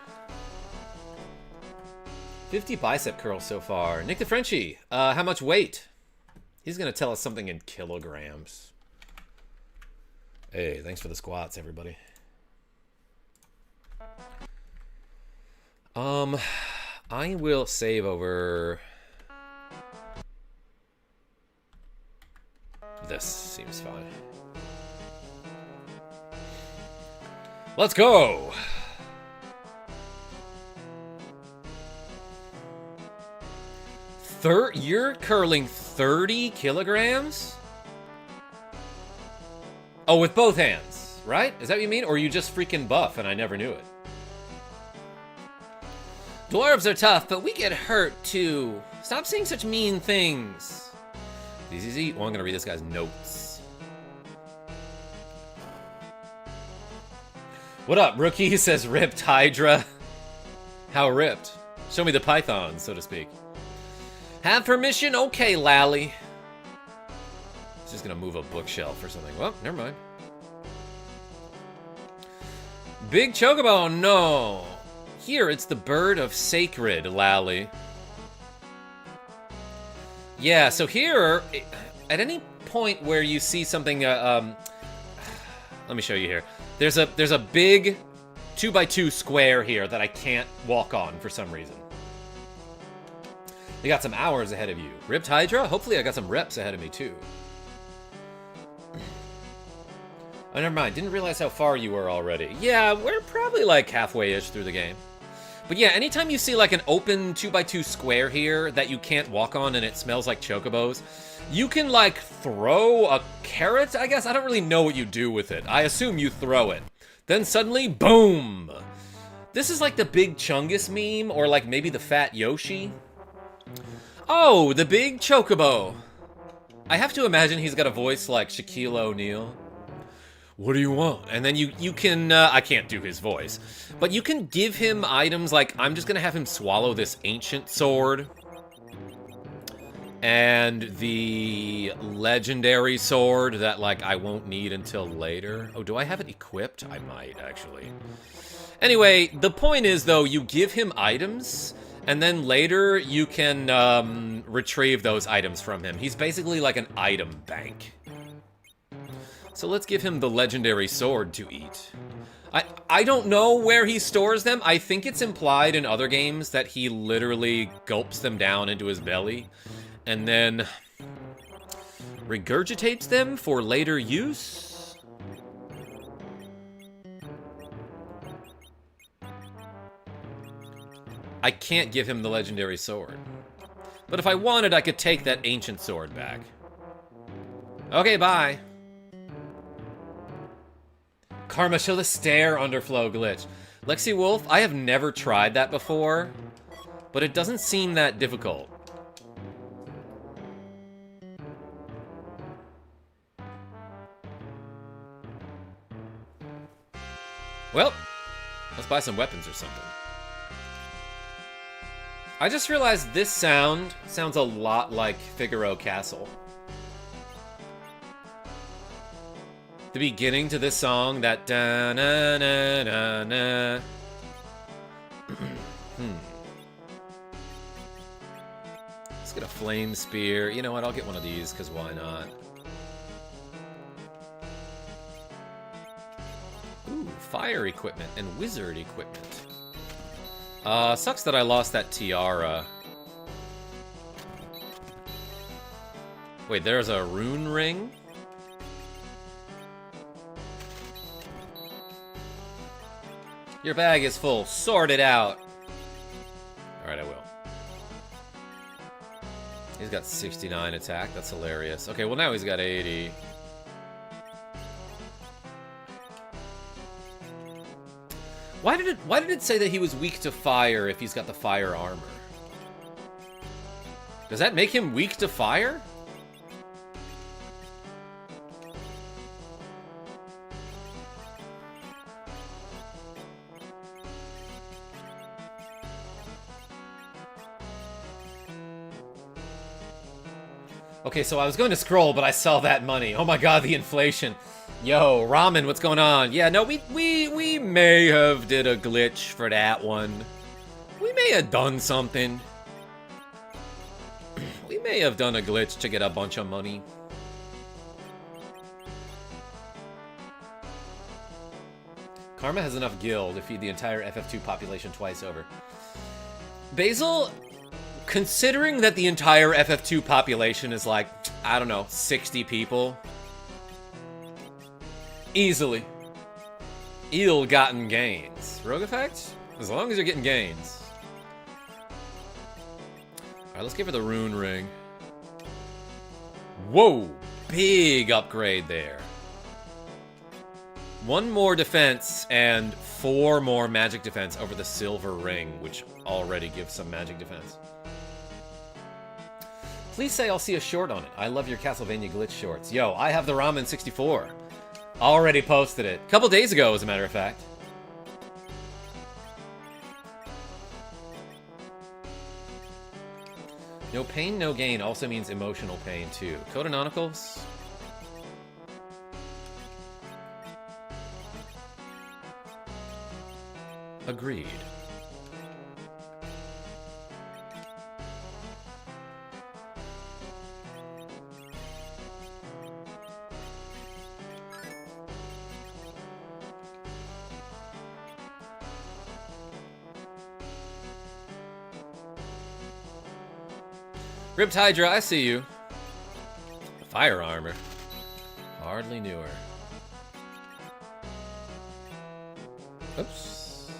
50 bicep curls so far. Nick the Frenchie, how much weight? He's gonna tell us something in kilograms. Hey, thanks for the squats, everybody. I will save over... This seems fine. Let's go! You're curling 30 kilograms? Oh, with both hands, right? Is that what you mean? Or are you just freaking buff and I never knew it? Dwarves are tough, but we get hurt too. Stop saying such mean things. Easy. Oh, I'm gonna read this guy's notes. What up, rookie? Says ripped Hydra. How ripped? Show me the python, so to speak. Have permission? Okay, Lally. He's just gonna move a bookshelf or something. Well, never mind. Big chocobo, no. Here, it's the bird of sacred, Lally. Yeah, so here, at any point where you see something, let me show you here. There's a big 2x2 square here that I can't walk on for some reason. You got some hours ahead of you. Ripped Hydra? Hopefully I got some reps ahead of me too. Oh, never mind. Didn't realize how far you were already. Yeah, we're probably like halfway-ish through the game. But yeah, anytime you see like an open 2x2 square here that you can't walk on and it smells like chocobos, you can like throw a carrot, I guess? I don't really know what you do with it. I assume you throw it. Then suddenly, boom! This is like the Big Chungus meme, or like maybe the Fat Yoshi. Oh, the big chocobo. I have to imagine he's got a voice like Shaquille O'Neal. What do you want? And then you can, I can't do his voice, but you can give him items like, I'm just gonna have him swallow this ancient sword. And the legendary sword that, like, I won't need until later. Oh, do I have it equipped? I might, actually. Anyway, the point is, though, you give him items, and then later you can retrieve those items from him. He's basically like an item bank. So let's give him the legendary sword to eat. I don't know where he stores them. I think it's implied in other games that he literally gulps them down into his belly and then regurgitates them for later use. I can't give him the legendary sword. But if I wanted, I could take that ancient sword back. Okay, bye. Karma, show the stare underflow glitch. Lexi Wolf, I have never tried that before, but it doesn't seem that difficult. Well, let's buy some weapons or something. I just realized this sounds a lot like Figaro Castle. The beginning to this song, that da-na-na-na-na. Let's get a flame spear. You know what, I'll get one of these, because why not? Ooh, fire equipment and wizard equipment. Sucks that I lost that tiara. Wait, there's a rune ring? Your bag is full. Sort it out. Alright, I will. He's got 69 attack. That's hilarious. Okay, well now he's got 80. Why did it say that he was weak to fire if he's got the fire armor? Does that make him weak to fire? Okay, so I was going to scroll, but I saw that money. Oh my god, the inflation. Yo, ramen, what's going on? Yeah, no, we may have did a glitch for that one. We may have done something. We may have done a glitch to get a bunch of money. Karma has enough gil to feed the entire FF2 population twice over. Basil, considering that the entire FF2 population is like, I don't know, 60 people. Easily. Ill-gotten gains. Rogue effect? As long as you're getting gains. Alright, let's give her the rune ring. Whoa! Big upgrade there. 1 more defense and 4 more magic defense over the silver ring, which already gives some magic defense. Please say I'll see a short on it. I love your Castlevania glitch shorts. Yo, I have the Ramen 64. Already posted it. A couple days ago, as a matter of fact. No pain, no gain also means emotional pain, too. Codanonicals? Agreed. Ripped Hydra, I see you. Fire armor. Hardly knew her. Oops.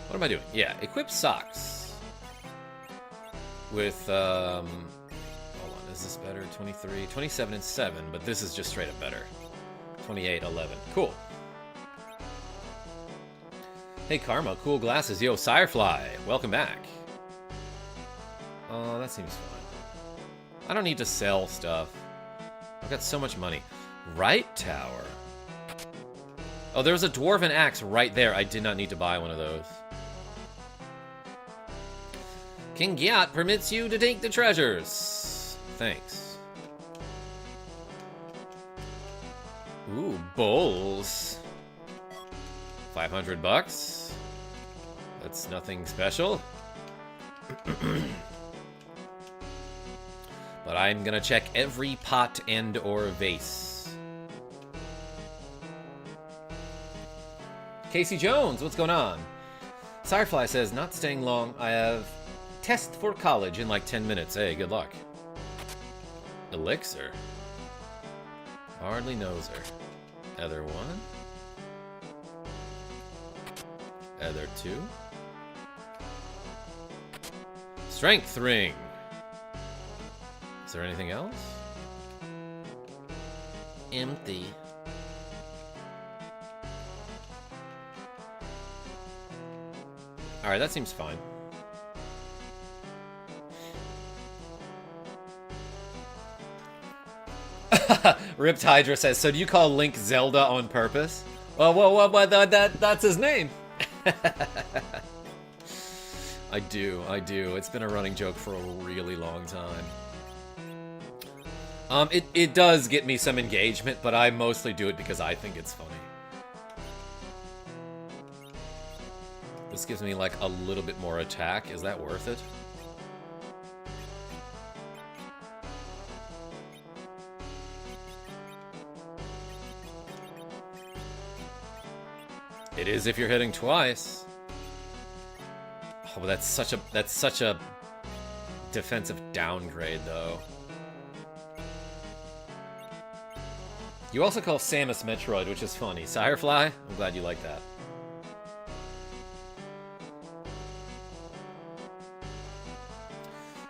What am I doing? Yeah, equip socks. With, hold on, is this better? 23, 27 and 7, but this is just straight up better. 28, 11. Cool. Hey, Karma, cool glasses. Yo, Sirefly, welcome back. Oh, that seems fine. I don't need to sell stuff. I've got so much money. Right tower. Oh, there was a dwarven axe right there. I did not need to buy one of those. King Gyat permits you to take the treasures. Thanks. Ooh, bowls. 500 bucks. That's nothing special. But I'm gonna check every pot and or vase. Casey Jones, what's going on? Sirefly says, not staying long. I have test for college in like 10 minutes. Hey, good luck. Elixir. Hardly knows her. Other one. Other two. Strength ring. Is there anything else? Empty. Alright, that seems fine. Ripped Hydra says, so do you call Link Zelda on purpose? Well, that's his name. I do. It's been a running joke for a really long time. It does get me some engagement, but I mostly do it because I think it's funny. This gives me like a little bit more attack. Is that worth it? It is if you're hitting twice. Oh, but that's such a defensive downgrade, though. You also call Samus Metroid, which is funny. Sirefly, I'm glad you like that.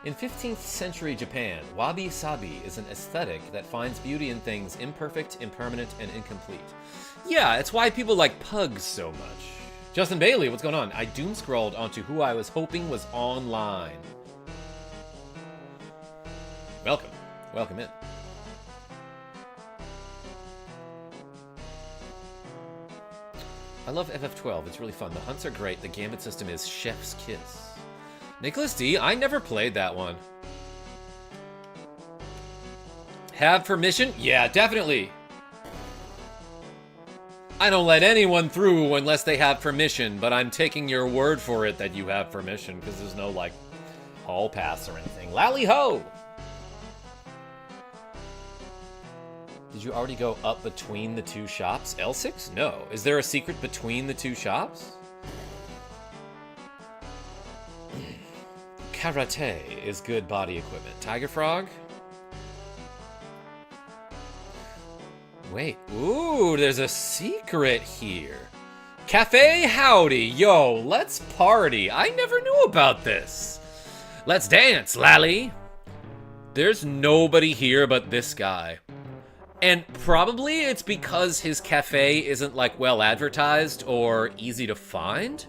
In 15th century Japan, wabi-sabi is an aesthetic that finds beauty in things imperfect, impermanent, and incomplete. Yeah, it's why people like pugs so much. Justin Bailey, what's going on? I doom-scrolled onto who I was hoping was online. Welcome. Welcome in. I love FF12. It's really fun. The hunts are great. The gambit system is chef's kiss. Nicholas D, I never played that one. Have permission? Yeah, definitely. I don't let anyone through unless they have permission, but I'm taking your word for it that you have permission, because there's no, like, hall pass or anything. Lally ho! Did you already go up between the two shops? L6? No. Is there a secret between the two shops? Karate is good body equipment. Tiger Frog? Wait. Ooh, there's a secret here. Cafe Howdy. Yo, let's party. I never knew about this. Let's dance, Lally. There's nobody here but this guy. And probably it's because his cafe isn't, like, well advertised or easy to find.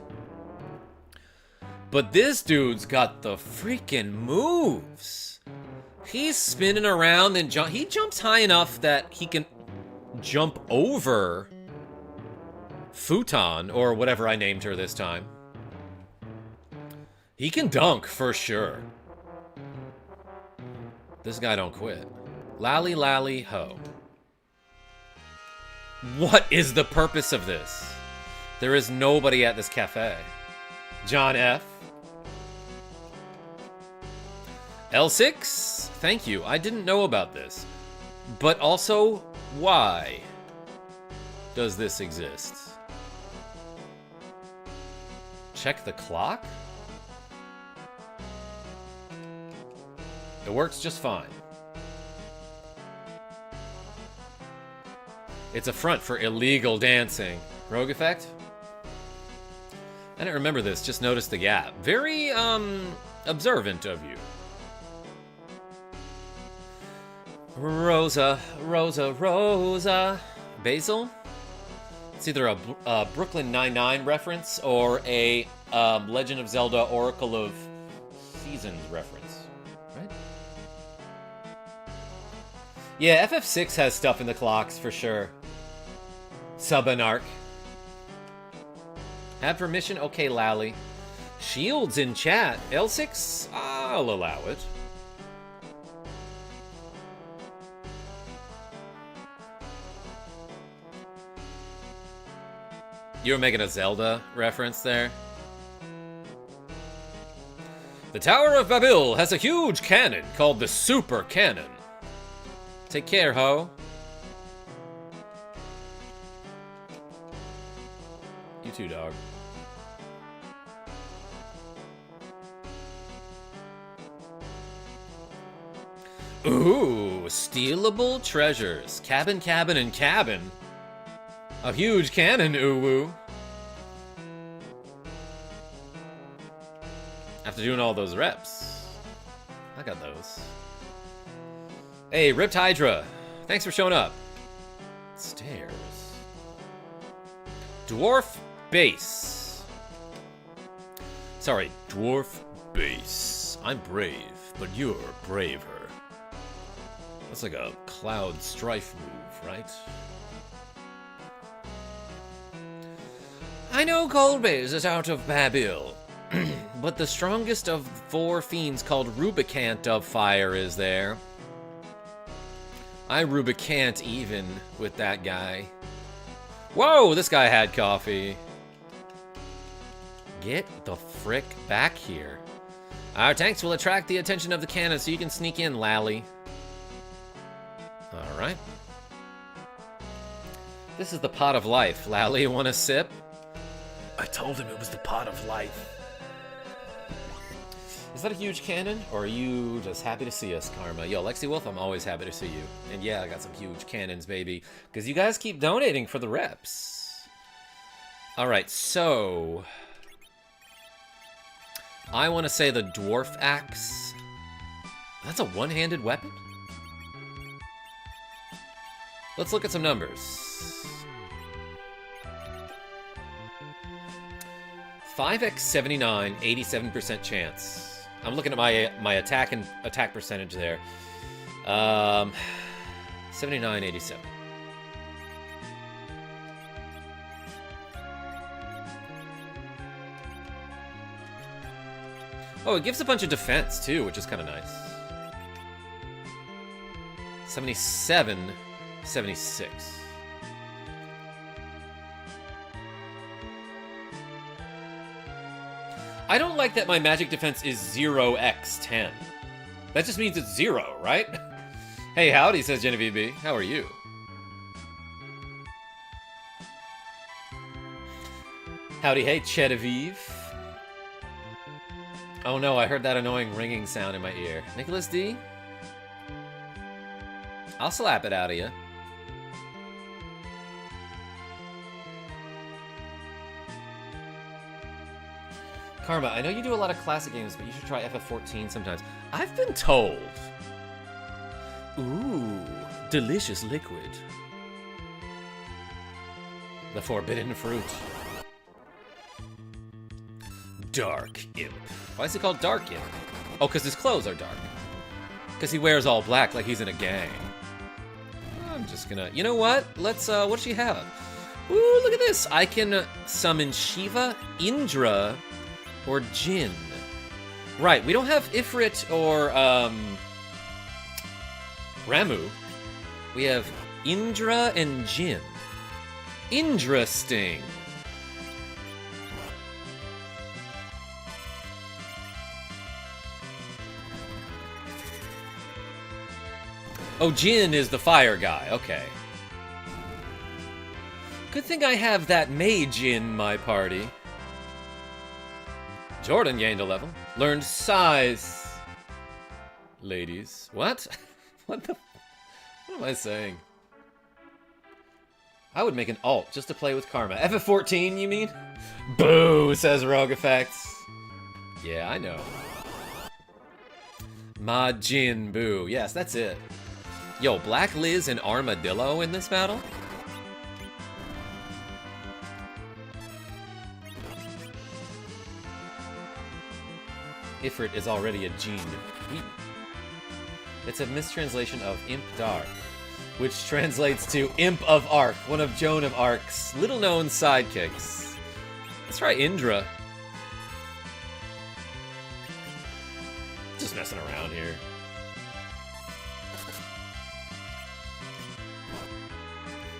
But this dude's got the freaking moves. He's spinning around and he jumps high enough that he can jump over Futon, or whatever I named her this time. He can dunk for sure. This guy don't quit. Lally, lally, ho. What is the purpose of this? There is nobody at this cafe. John F. L6? Thank you. I didn't know about this. But also, why does this exist? Check the clock? It works just fine. It's a front for illegal dancing. Rogue effect? I didn't remember this, just noticed the gap. Very, observant of you. Rosa, Rosa, Rosa. Basil? It's either a Brooklyn Nine-Nine reference or a Legend of Zelda Oracle of Seasons reference, right? Yeah, FF6 has stuff in the clocks for sure. Subanarch. Have permission? Okay, Lally. Shields in chat. L6? I'll allow it. You were making a Zelda reference there? The Tower of Babel has a huge cannon called the Super Cannon. Take care, ho. You too, dog. Ooh, stealable treasures. Cabin, cabin, and cabin. A huge cannon, ooh-woo. After doing all those reps. I got those. Hey, Ripped Hydra. Thanks for showing up. Stairs. Dwarf Base. Sorry, Dwarf Base. I'm brave, but you're braver. That's like a Cloud Strife move, right? I know Goldbase is out of Babel, but the strongest of 4 fiends called Rubicant of Fire is there. I Rubicant even with that guy. Whoa, this guy had coffee. Get the frick back here. Our tanks will attract the attention of the cannon so you can sneak in, Lally. Alright. This is the pot of life. Lally, want a sip? I told him it was the pot of life. Is that a huge cannon, or are you just happy to see us, Karma? Yo, Lexi Wolf, I'm always happy to see you. And yeah, I got some huge cannons, baby. Because you guys keep donating for the reps. Alright, so... I want to say the Dwarf Axe. That's a one-handed weapon? Let's look at some numbers. 5x 79, 87% chance. I'm looking at my attack percentage there. 79, 87. Oh, it gives a bunch of defense too, which is kind of nice. 77, 76. I don't like that my magic defense is 0x10. That just means it's 0, right? Hey, howdy, says Genevieve B. How are you? Howdy, hey, Chedevive. Oh no, I heard that annoying ringing sound in my ear. Nicholas D? I'll slap it out of you. Karma, I know you do a lot of classic games, but you should try FF14 sometimes. I've been told. Ooh, delicious liquid. The forbidden fruit. Dark Imp. Why is he called Dark Imp? Oh, because his clothes are dark. Because he wears all black like he's in a gang. I'm just gonna... You know what? Let's, what does she have? Ooh, look at this. I can summon Shiva, Indra, or Jinn. Right, we don't have Ifrit or, Ramu. We have Indra and Jinn. Interesting. Oh, Jinn is the fire guy. Okay. Good thing I have that mage in my party. Jordan gained a level. Learned size. Ladies. What? What am I saying? I would make an alt just to play with Karma. FF14, you mean? Boo, says Rogue Effects. Yeah, I know. Majin Boo. Yes, that's it. Yo, Black Liz and Armadillo in this battle? Ifrit is already a Jinn. It's a mistranslation of Imp Dark, which translates to Imp of Arc, one of Joan of Arc's little-known sidekicks. Let's try Indra. Just messing around here.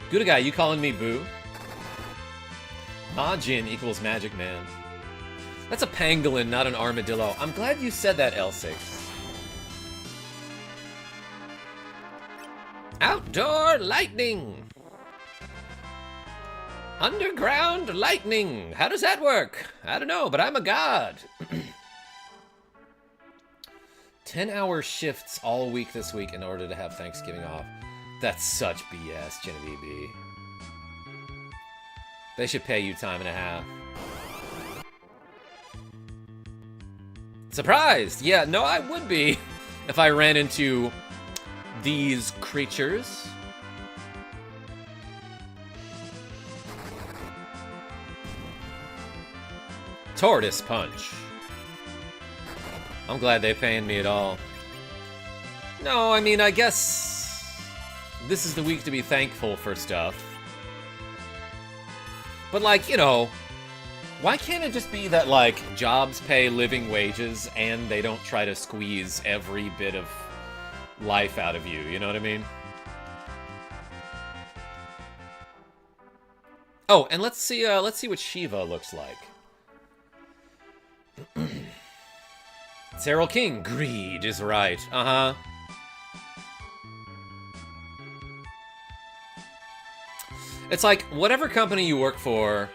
Good guy, you calling me Boo? Majin equals Magic Man. That's a pangolin, not an armadillo. I'm glad you said that, L6. Outdoor lightning! Underground lightning! How does that work? I don't know, but I'm a god. 10-hour shifts all week this week in order to have Thanksgiving off. That's such BS, Genevieve B. They should pay you time and a half. Surprised! Yeah, no, I would be if I ran into these creatures. Tortoise Punch. I'm glad they paying me at all. No, I mean, I guess this is the week to be thankful for stuff. But, like, you know, why can't it just be that, like, jobs pay living wages and they don't try to squeeze every bit of life out of you, you know what I mean? Oh, and let's see what Shiva looks like. Cyril King, greed is right. Uh-huh. It's like, whatever company you work for,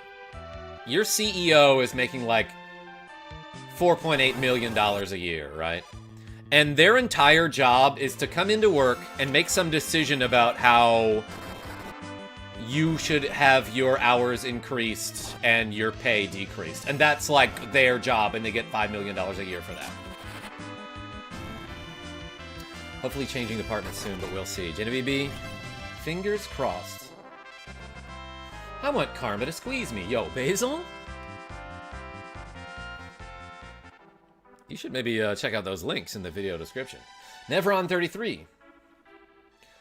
your CEO is making like $4.8 million a year, right? And their entire job is to come into work and make some decision about how you should have your hours increased and your pay decreased. And that's like their job, and they get $5 million a year for that. Hopefully changing departments soon, but we'll see. Genevieve B, fingers crossed. I want Karma to squeeze me. Yo, Basil? You should maybe check out those links in the video description. Neveron33.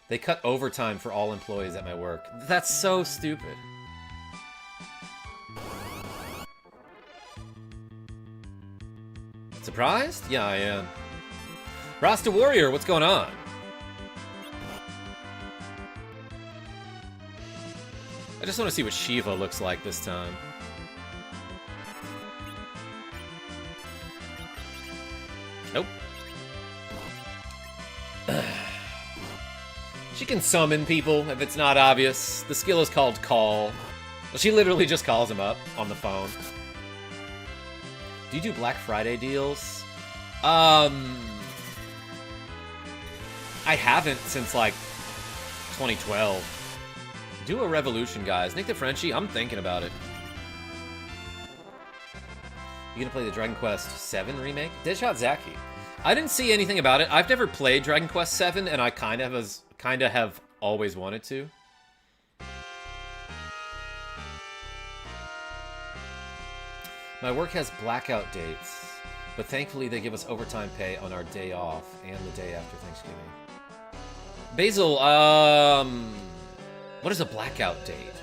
They cut overtime for all employees at my work. That's so stupid. Surprised? Yeah, I am. Rasta Warrior, what's going on? I just want to see what Shiva looks like this time. Nope. She can summon people if it's not obvious. The skill is called Call. Well, she literally just calls him up on the phone. Do you do Black Friday deals? I haven't since, like, 2012. Do a Revolution, guys. Nick the Frenchie, I'm thinking about it. You gonna play the Dragon Quest VII remake? Deadshot Zaki. I didn't see anything about it. I've never played Dragon Quest VII, and I kind of have always wanted to. My work has blackout dates, but thankfully they give us overtime pay on our day off and the day after Thanksgiving. Basil, what is a blackout date?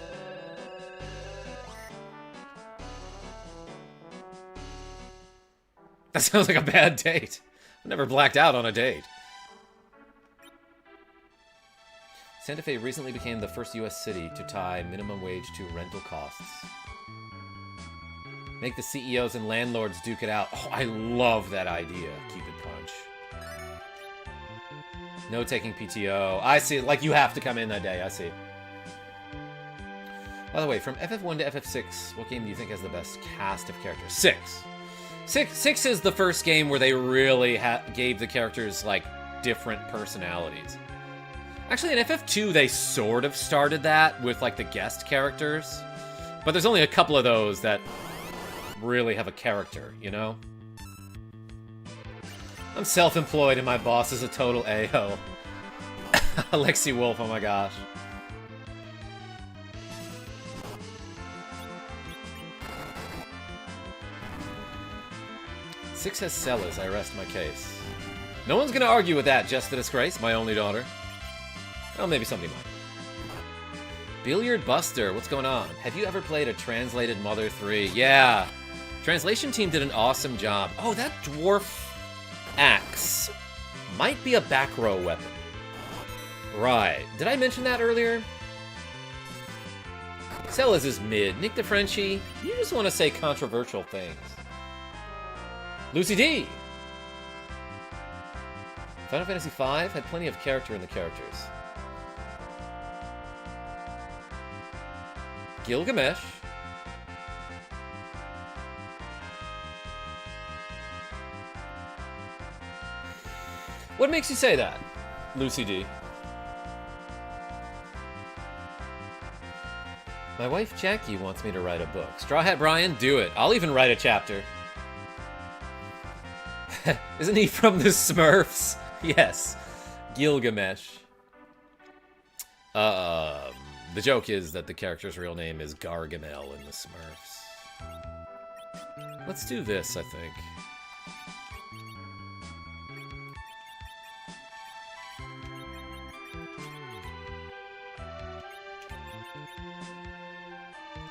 That sounds like a bad date. I've never blacked out on a date. Santa Fe recently became the first U.S. city to tie minimum wage to rental costs. Make the CEOs and landlords duke it out. Oh, I love that idea, Cupid Punch. No taking PTO. I see. Like, you have to come in that day. I see. By the way, from FF1 to FF6, what game do you think has the best cast of characters? 6. 6 is the first game where they really gave the characters, like, different personalities. Actually, in FF2, they sort of started that with, like, the guest characters. But there's only a couple of those that really have a character, you know? I'm self-employed and my boss is a total a-ho. Alexi Wolf, oh my gosh. Six has Sellers, I rest my case. No one's gonna argue with that, just the disgrace, my only daughter. Oh, maybe somebody might. Billiard Buster, what's going on? Have you ever played a translated Mother 3? Yeah. Translation team did an awesome job. Oh, that dwarf axe might be a back row weapon. Right. Did I mention that earlier? Sellers is mid. Nick the Frenchie, you just want to say controversial things. Lucy D! Final Fantasy V had plenty of character in the characters. Gilgamesh. What makes you say that, Lucy D? My wife Jackie wants me to write a book. Straw Hat Brian, do it. I'll even write a chapter. Isn't he from the Smurfs? Yes. Gilgamesh. The joke is that the character's real name is Gargamel in the Smurfs. Let's do this, I think.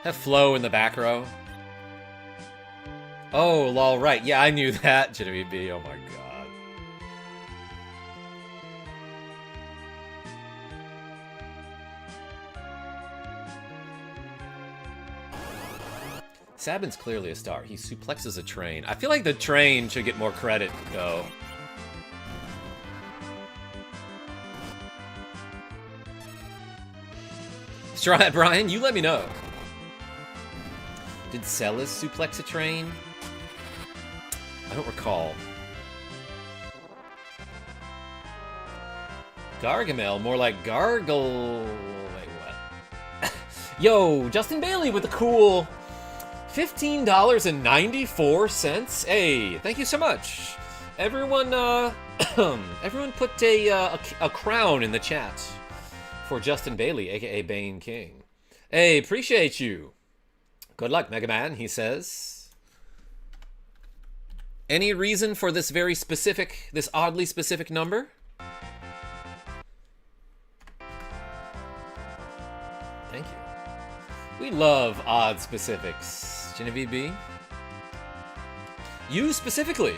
Have Flo in the back row. Oh, lol, right. Yeah, I knew that. Genevieve B, oh my god. Sabin's clearly a star. He suplexes a train. I feel like the train should get more credit, though. Straw Hat Brian, you let me know. Did Celis suplex a train? I don't recall. Gargamel, more like Gargle... Wait, what? Yo, Justin Bailey with the cool $15.94. Hey, thank you so much. Everyone, everyone put a crown in the chat for Justin Bailey, aka Bane King. Hey, appreciate you. Good luck, Mega Man, he says. Any reason for this very specific, this oddly specific number? Thank you. We love odd specifics. Genevieve B. You specifically.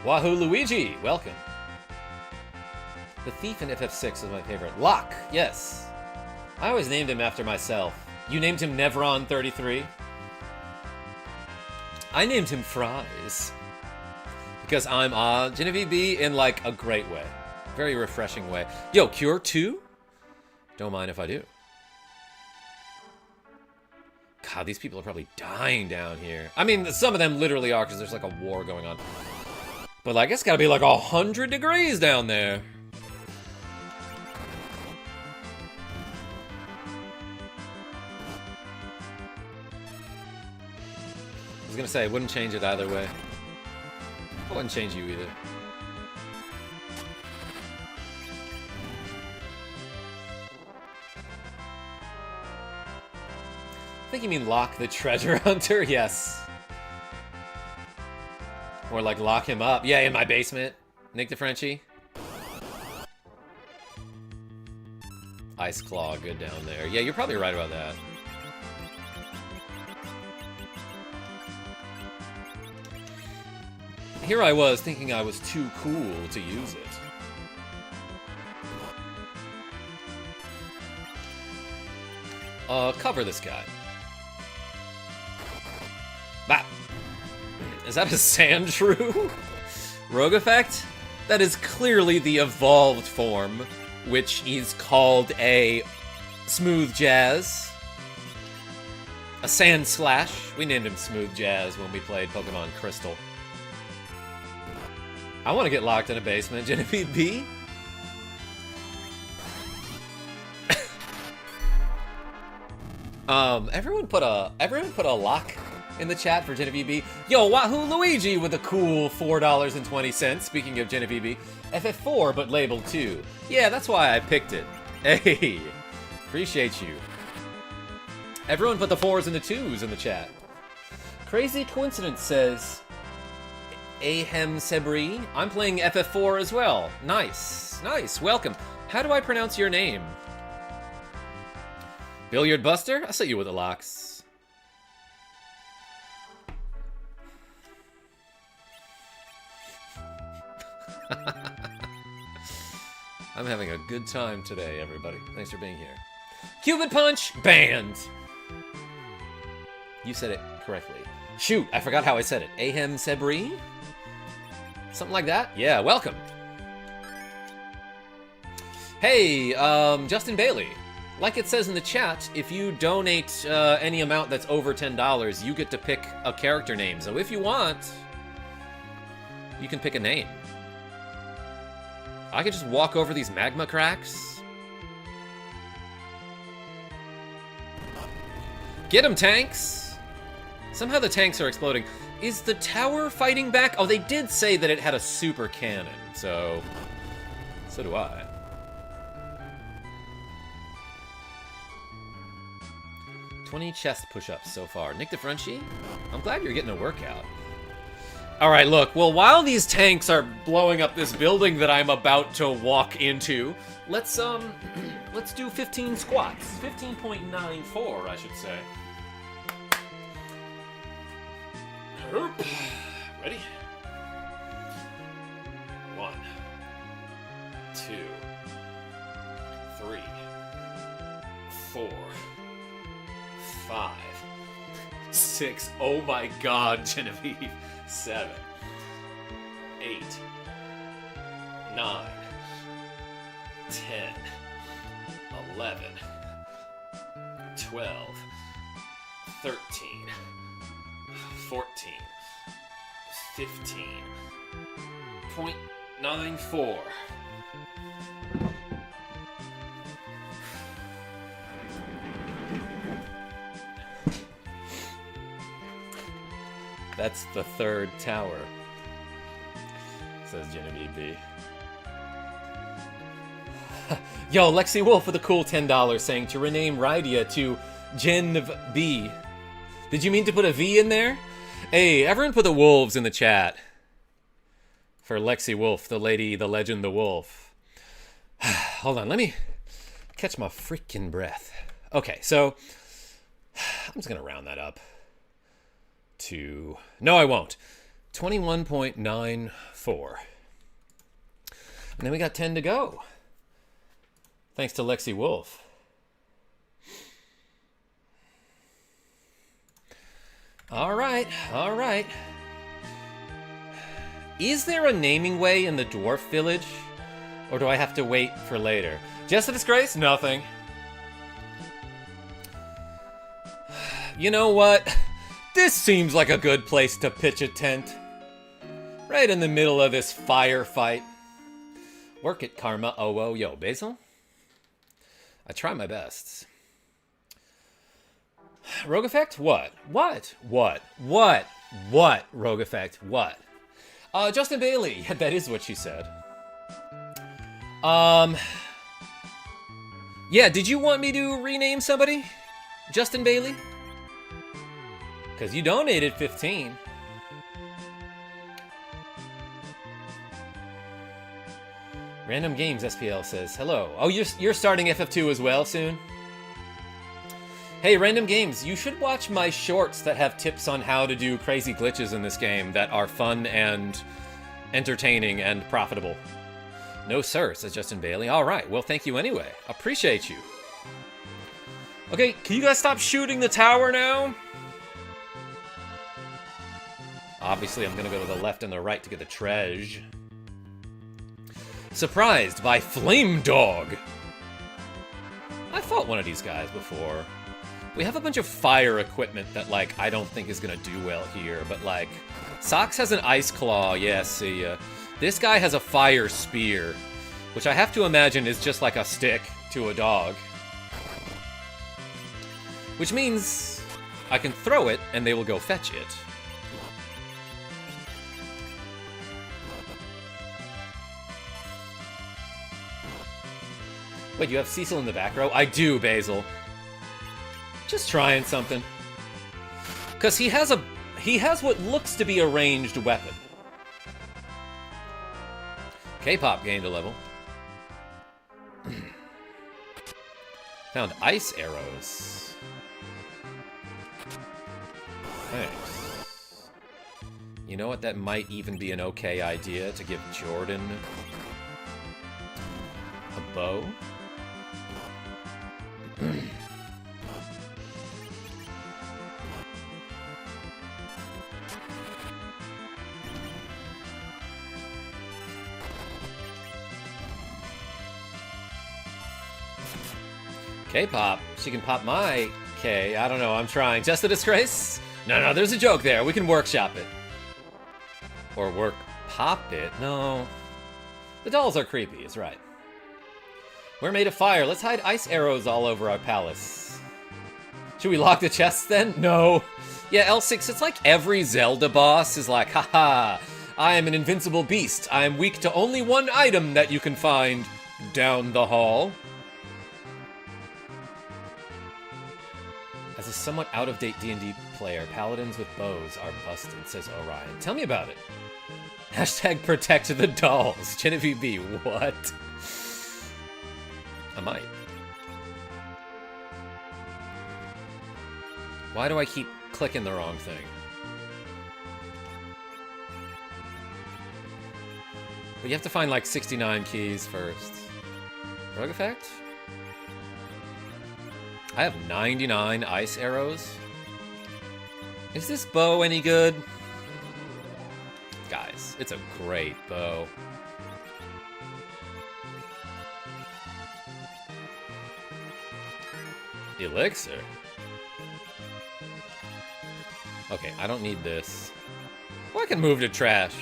Wahoo Luigi, welcome. The Thief in FF6 is my favorite. Locke, yes. I always named him after myself. You named him Nevron33? I named him Fries. Because I'm Genevieve B in like a great way. Very refreshing way. Yo, Cure 2? Don't mind if I do. God, these people are probably dying down here. I mean, some of them literally are because there's like a war going on. But like, it's gotta be like 100 degrees down there. I was gonna say, I wouldn't change it either way. I wouldn't change you either. I think you mean lock the treasure hunter? Yes. Or like lock him up. Yeah, in my basement. Nick DeFrenchie. Ice Claw, good down there. Yeah, you're probably right about that. Here I was thinking I was too cool to use it. Cover this guy. Bah. Is that a sand shrew? Rogue effect? That is clearly the evolved form, which is called a Smooth Jazz. A Sand Slash. We named him Smooth Jazz when we played Pokemon Crystal. I want to get locked in a basement. Genevieve B? Everyone put a lock in the chat for Genevieve B. Yo, Wahoo Luigi with a cool $4.20. Speaking of Genevieve B. FF4, but labeled 2. Yeah, that's why I picked it. Hey, appreciate you. Everyone put the 4s and the 2s in the chat. Crazy Coincidence says, Ahem Sebri, I'm playing FF4 as well. Nice, nice, welcome. How do I pronounce your name? Billiard Buster? I see you with the locks. I'm having a good time today, everybody. Thanks for being here. Cupid Punch, banned. You said it correctly. Shoot, I forgot how I said it. Ahem Sebri? Something like that? Yeah, welcome. Hey, Justin Bailey. Like it says in the chat, if you donate any amount that's over $10, you get to pick a character name. So if you want, you can pick a name. I could just walk over these magma cracks. Get 'em, tanks! Somehow the tanks are exploding. Is the tower fighting back? Oh, they did say that it had a super cannon, so do I. $20 chest push-ups so far. Nick DeFrenchie, I'm glad you're getting a workout. All right, look, well, while these tanks are blowing up this building that I'm about to walk into, let's do 15 squats. 15.94, I should say. Ready? 1, 2, 3, 4, 5, 6. Oh my God, Genevieve. 7, 8, 9, 10, 11, 12, 13, 14, 15.94. That's the third tower, says Genevieve B. Yo, Lexi Wolf with a cool $10 saying to rename Rydia to Gen B. Did you mean to put a V in there? Hey, everyone put the wolves in the chat. For Lexi Wolf, the lady, the legend, the wolf. Hold on, let me catch my freaking breath. Okay, so I'm just gonna round that up to... No, I won't. 21.94. And then we got 10 to go. Thanks to Lexi Wolf. Alright, alright. Is there a naming way in the dwarf village? Or do I have to wait for later? Just a disgrace? Nothing. You know what? This seems like a good place to pitch a tent. Right in the middle of this firefight. Work it, Karma. Oh, yo, Basil? I try my best. Rogue Effect? What? What? What? What? What? Rogue Effect? What? Justin Bailey. That is what she said. Yeah, did you want me to rename somebody? Justin Bailey? Because you donated 15. Random Games SPL says, hello. Oh, you're starting FF2 as well soon? Hey, Random Games, you should watch my shorts that have tips on how to do crazy glitches in this game that are fun and entertaining and profitable. No, sir, says Justin Bailey. All right, well, thank you anyway. Appreciate you. Okay, can you guys stop shooting the tower now? Obviously, I'm going to go to the left and the right to get the treasure. Surprised by Flame Dog. I fought one of these guys before. We have a bunch of fire equipment that, like, I don't think is going to do well here. But, like, Sox has an ice claw. Yeah, see ya. This guy has a fire spear, which I have to imagine is just like a stick to a dog. Which means I can throw it and they will go fetch it. Wait, you have Cecil in the back row? I do, Basil. Just trying something. Because he has what looks to be a ranged weapon. K-pop gained a level. Found ice arrows. Thanks. You know what? That might even be an okay idea to give Jordan a bow. K-pop. She can pop my K. I don't know. I'm trying. Just a disgrace? No, there's a joke there. We can workshop it. Or work pop it. No. The dolls are creepy. It's right. We're made of fire. Let's hide ice arrows all over our palace. Should we lock the chests then? No. Yeah, L6, it's like every Zelda boss is like, haha, I am an invincible beast. I am weak to only one item that you can find down the hall. As a somewhat out-of-date D&D player, paladins with bows are busted, says Orion. Tell me about it. Hashtag protect the dolls. Genevieve B, what? I might. Why do I keep clicking the wrong thing? But you have to find like 69 keys first. Rogue effect? I have 99 ice arrows. Is this bow any good? Guys, it's a great bow. Elixir? Okay, I don't need this. Well, I can move to trash.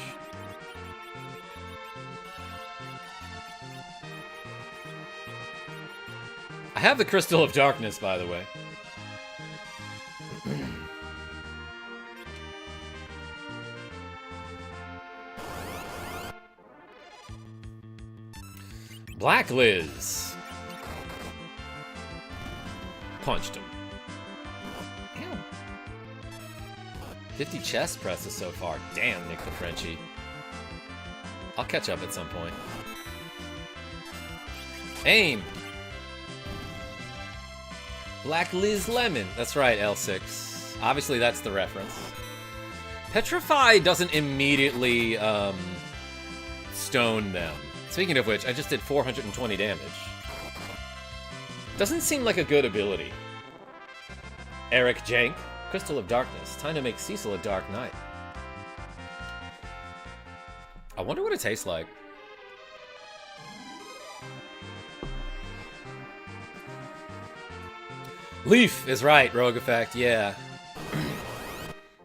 I have the Crystal of Darkness, by the way. Black Liz. Punched him. Ow. 50 chest presses so far. Damn, Nick the Frenchie. I'll catch up at some point. Aim! Black Liz Lemon. That's right, L6. Obviously, that's the reference. Petrify doesn't immediately stone them. Speaking of which, I just did 420 damage. Doesn't seem like a good ability. Eric Jank. Crystal of Darkness. Time to make Cecil a Dark Knight. I wonder what it tastes like. Leaf is right, Rogue Effect, yeah.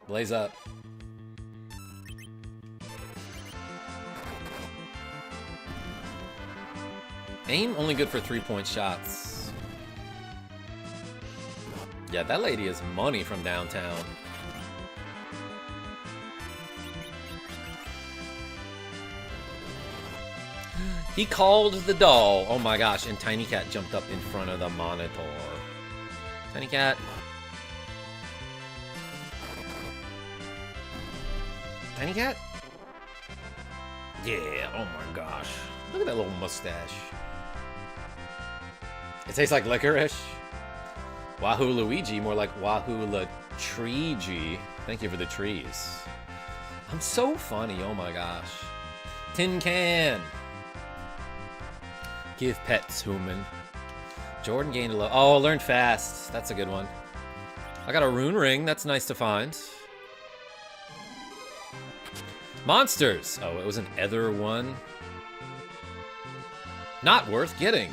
Blaze up. Aim only good for 3-point shots. Yeah, that lady is money from downtown. He called the doll. Oh my gosh, and Tiny Cat jumped up in front of the monitor. Tiny Cat. Tiny Cat? Yeah, oh my gosh. Look at that little mustache. It tastes like licorice. Wahoo Luigi, more like Wahoo Latrigi. Thank you for the trees. I'm so funny, oh my gosh. Tin Can. Give pets human. Jordan gained a low. Oh, learned fast. That's a good one. I got a rune ring. That's nice to find. Monsters. Oh, it was an ether one. Not worth getting.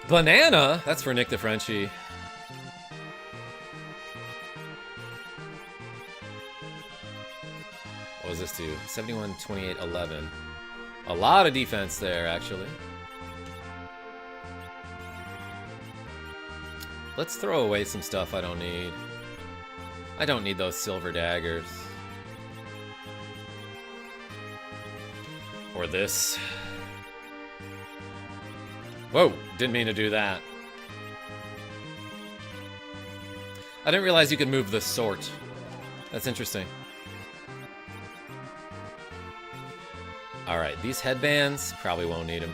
Banana. That's for Nick the Frenchie. What was this do? 71, 28, 11. A lot of defense there, actually. Let's throw away some stuff I don't need. I don't need those silver daggers. Or this. Whoa, didn't mean to do that. I didn't realize you could move the sort. That's interesting. Alright, these headbands, probably won't need them.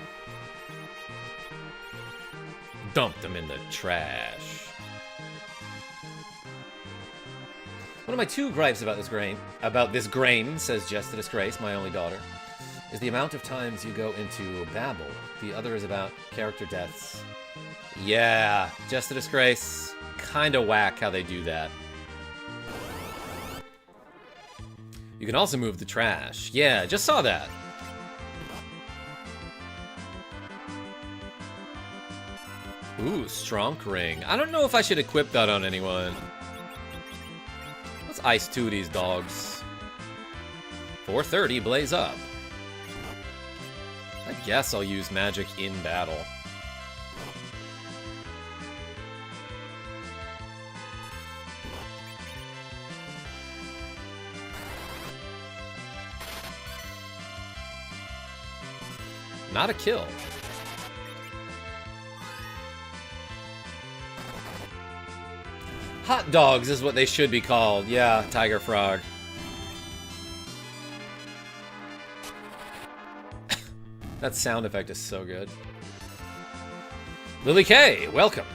Dump them in the trash. One of my two gripes about this grain, says Just a Disgrace, my only daughter, is the amount of times you go into babble. The other is about character deaths. Yeah, Just a Disgrace. Kinda whack how they do that. You can also move the trash. Yeah, just saw that. Ooh, Stronk Ring. I don't know if I should equip that on anyone. Let's ice two of these dogs. 430, blaze up. I guess I'll use magic in battle. Not a kill. Hot dogs is what they should be called. Yeah, Tiger Frog. That sound effect is so good. Lily K, welcome.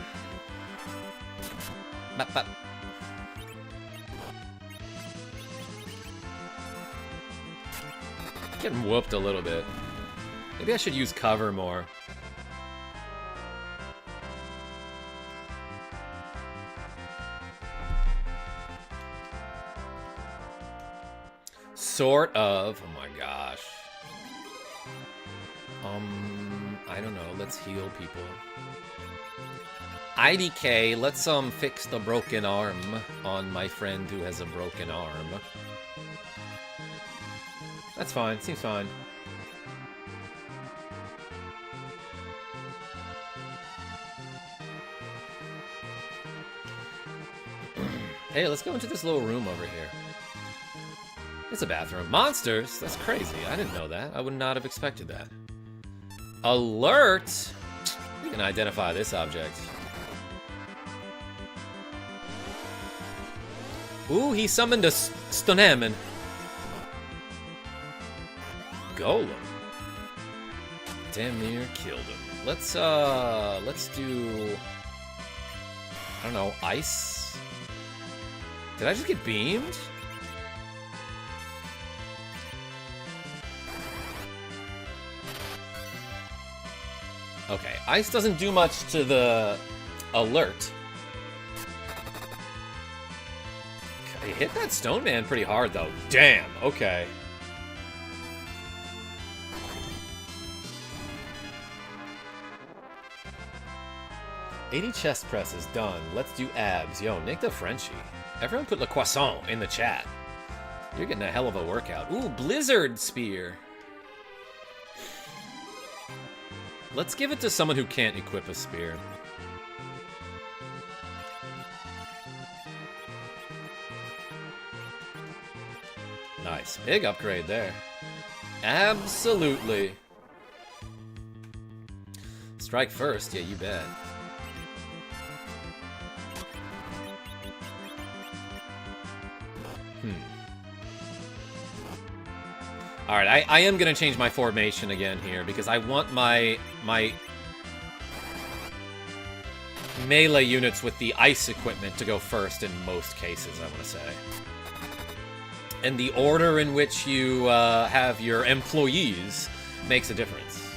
Bop, bop. Getting whooped a little bit. Maybe I should use cover more. Sort of. Oh my gosh. I don't know. Let's heal people. IDK, let's fix the broken arm on my friend who has a broken arm. That's fine. Seems fine. Hey, let's go into this little room over here. It's a bathroom. Monsters? That's crazy. I didn't know that. I would not have expected that. Alert! You can identify this object. Ooh, he summoned a Stoneman. Golem. Damn near killed him. Let's do... I don't know, ice? Did I just get beamed? Okay, ice doesn't do much to the alert. You hit that stone man pretty hard, though. Damn, okay. $80 chest presses done. Let's do abs. Yo, Nick the Frenchie. Everyone put Le Croissant in the chat. You're getting a hell of a workout. Ooh, Blizzard Spear. Let's give it to someone who can't equip a spear. Nice. Big upgrade there. Absolutely. Strike first. Yeah, you bet. Alright, I am going to change my formation again here, because I want my melee units with the ice equipment to go first in most cases, I want to say. And the order in which you have your employees makes a difference.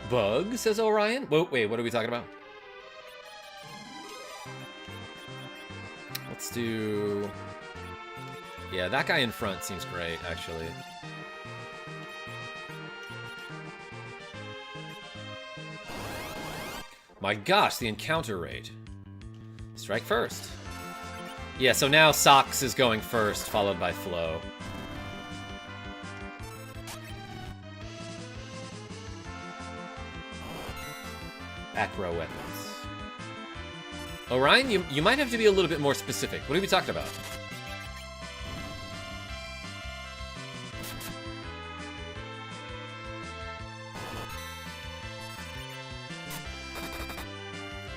Bug, says Orion? Wait, what are we talking about? Let's do... Yeah, that guy in front seems great, actually. My gosh, the encounter rate. Strike first. Yeah, so now Socks is going first, followed by Flo. Back row weapons. Orion, you might have to be a little bit more specific. What are we talking about?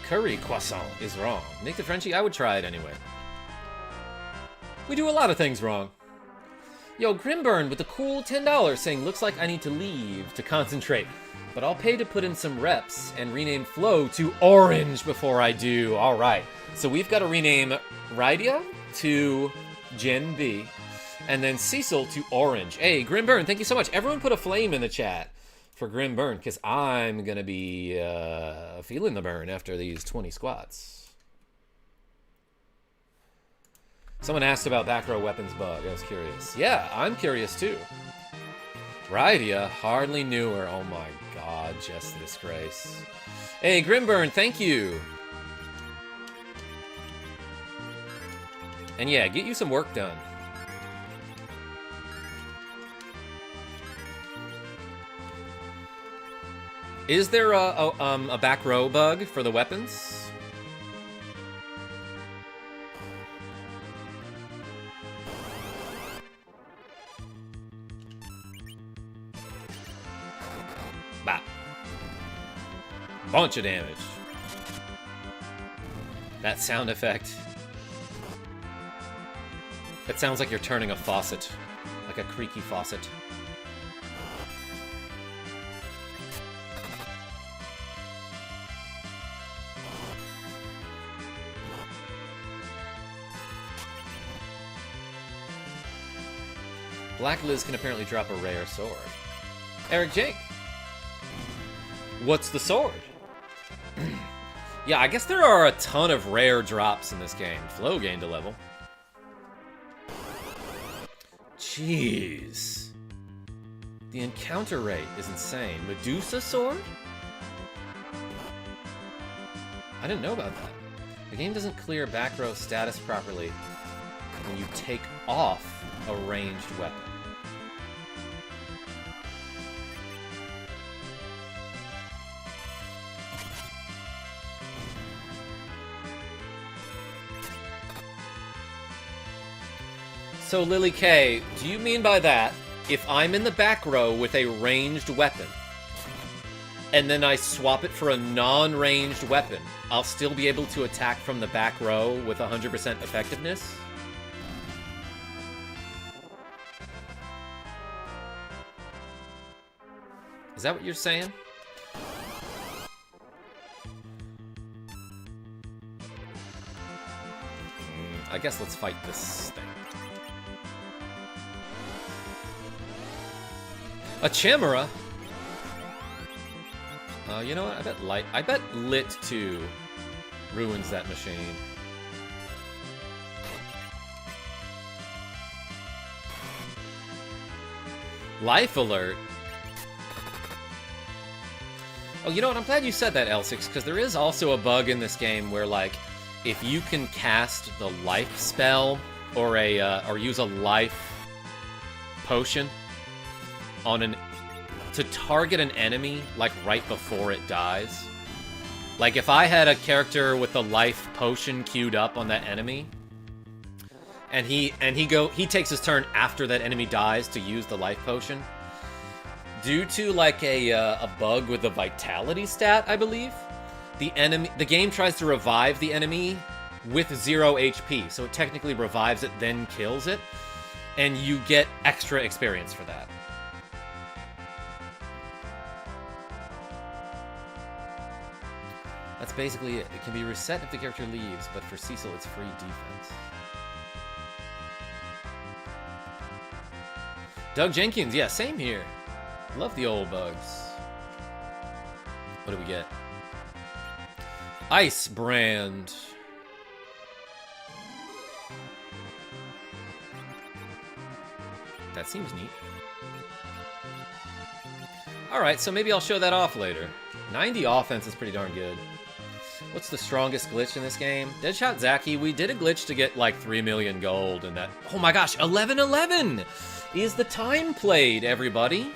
Curry croissant is wrong. Nick the Frenchie, I would try it anyway. We do a lot of things wrong. Yo, Grimburn with the cool $10 saying, looks like I need to leave to concentrate, but I'll pay to put in some reps and rename Flo to Orange before I do. All right, so we've got to rename Rydia to Gen B, and then Cecil to Orange. Hey, Grimburn, thank you so much. Everyone put a flame in the chat for Grimburn, because I'm going to be feeling the burn after these 20 squats. Someone asked about back row weapons bug. I was curious. Yeah, I'm curious too. Rydia, hardly knew her. Oh my god, just a disgrace. Hey, Grimburn, thank you. And yeah, get you some work done. Is there a back row bug for the weapons? Bah. Bunch of damage. That sound effect. It sounds like you're turning a faucet. Like a creaky faucet. Black Liz can apparently drop a rare sword. Eric Jake. What's the sword? Yeah, I guess there are a ton of rare drops in this game. Flo gained a level. Jeez. The encounter rate is insane. Medusa sword? I didn't know about that. The game doesn't clear back row status properly when you take off a ranged weapon. So, Lily K, do you mean by that, if I'm in the back row with a ranged weapon, and then I swap it for a non-ranged weapon, I'll still be able to attack from the back row with 100% effectiveness? Is that what you're saying? I guess let's fight this thing. A Chimera? You know what? I bet Lit 2 ruins that machine. Life Alert? Oh, you know what? I'm glad you said that, L6, because there is also a bug in this game where, like, if you can cast the life spell or or use a life potion on to target an enemy, like, right before it dies. Like, if I had a character with the life potion queued up on that enemy, and he takes his turn after that enemy dies to use the life potion, due to, like, a bug with the vitality stat, I believe, the game tries to revive the enemy with 0 HP, so it technically revives it, then kills it, and you get extra experience for that. That's basically it. It can be reset if the character leaves, but for Cecil, it's free defense. Doug Jenkins, yeah, same here. Love the old bugs. What do we get? Ice Brand. That seems neat. Alright, so maybe I'll show that off later. 90 offense is pretty darn good. What's the strongest glitch in this game? Deadshot Zaki, we did a glitch to get like 3 million gold and that... Oh my gosh, 1111 is the time played, everybody.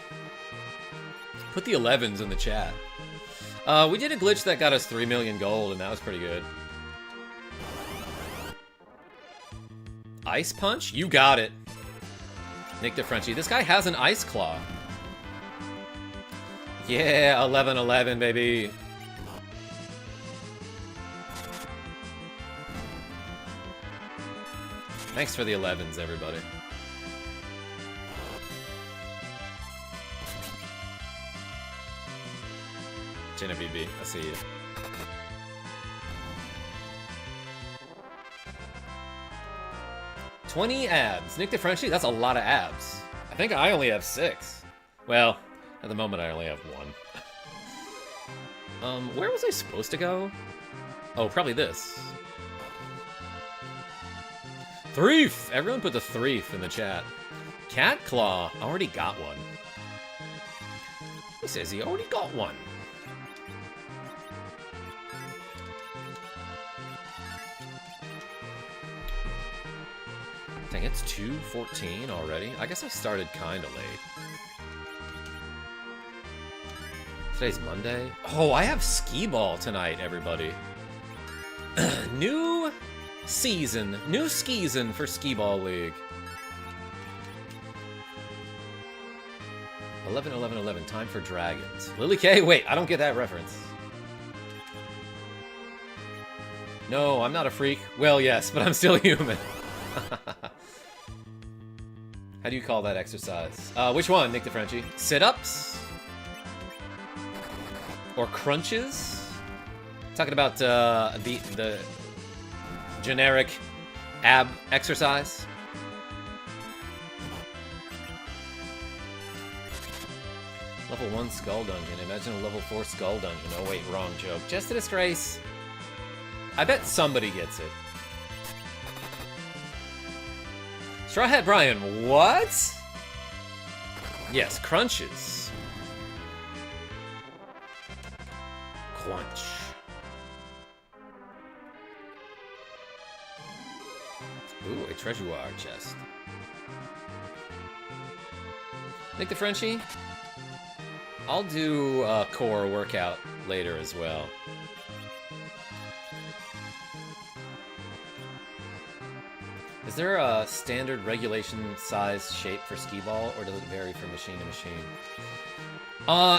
Put the 11s in the chat. We did a glitch that got us 3 million gold and that was pretty good. Ice Punch? You got it. Nick DeFrenchie. This guy has an Ice Claw. Yeah, 1111, baby. Thanks for the 11s, everybody. Jenna BB, I see you. $20 abs. Nick DeFrenchie, that's a lot of abs. I think I only have 6. Well, at the moment I only have 1. Where was I supposed to go? Oh, probably this. Threef! Everyone put the Threef in the chat. Cat Claw, already got one. He says he already got one. Dang, it's 2:14 already. I guess I started kinda late. Today's Monday. Oh, I have skee-ball tonight, everybody. New season. New ski-season for Skee-Ball League. 11-11-11. Time for dragons. Lily K? Wait, I don't get that reference. No, I'm not a freak. Well, yes, but I'm still human. How do you call that exercise? Which one, Nick DeFrenchie? Sit-ups? Or crunches? Talking about the generic ab exercise? Level 1 Skull Dungeon. Imagine a level 4 Skull Dungeon. Oh wait, wrong joke. Just a disgrace. I bet somebody gets it. Straw Hat Brian, what? Yes, crunches. Crunch. Ooh, a treasure chest. Nick DeFrenchie, I'll do a core workout later as well. Is there a standard regulation size shape for skee ball, or does it vary from machine to machine?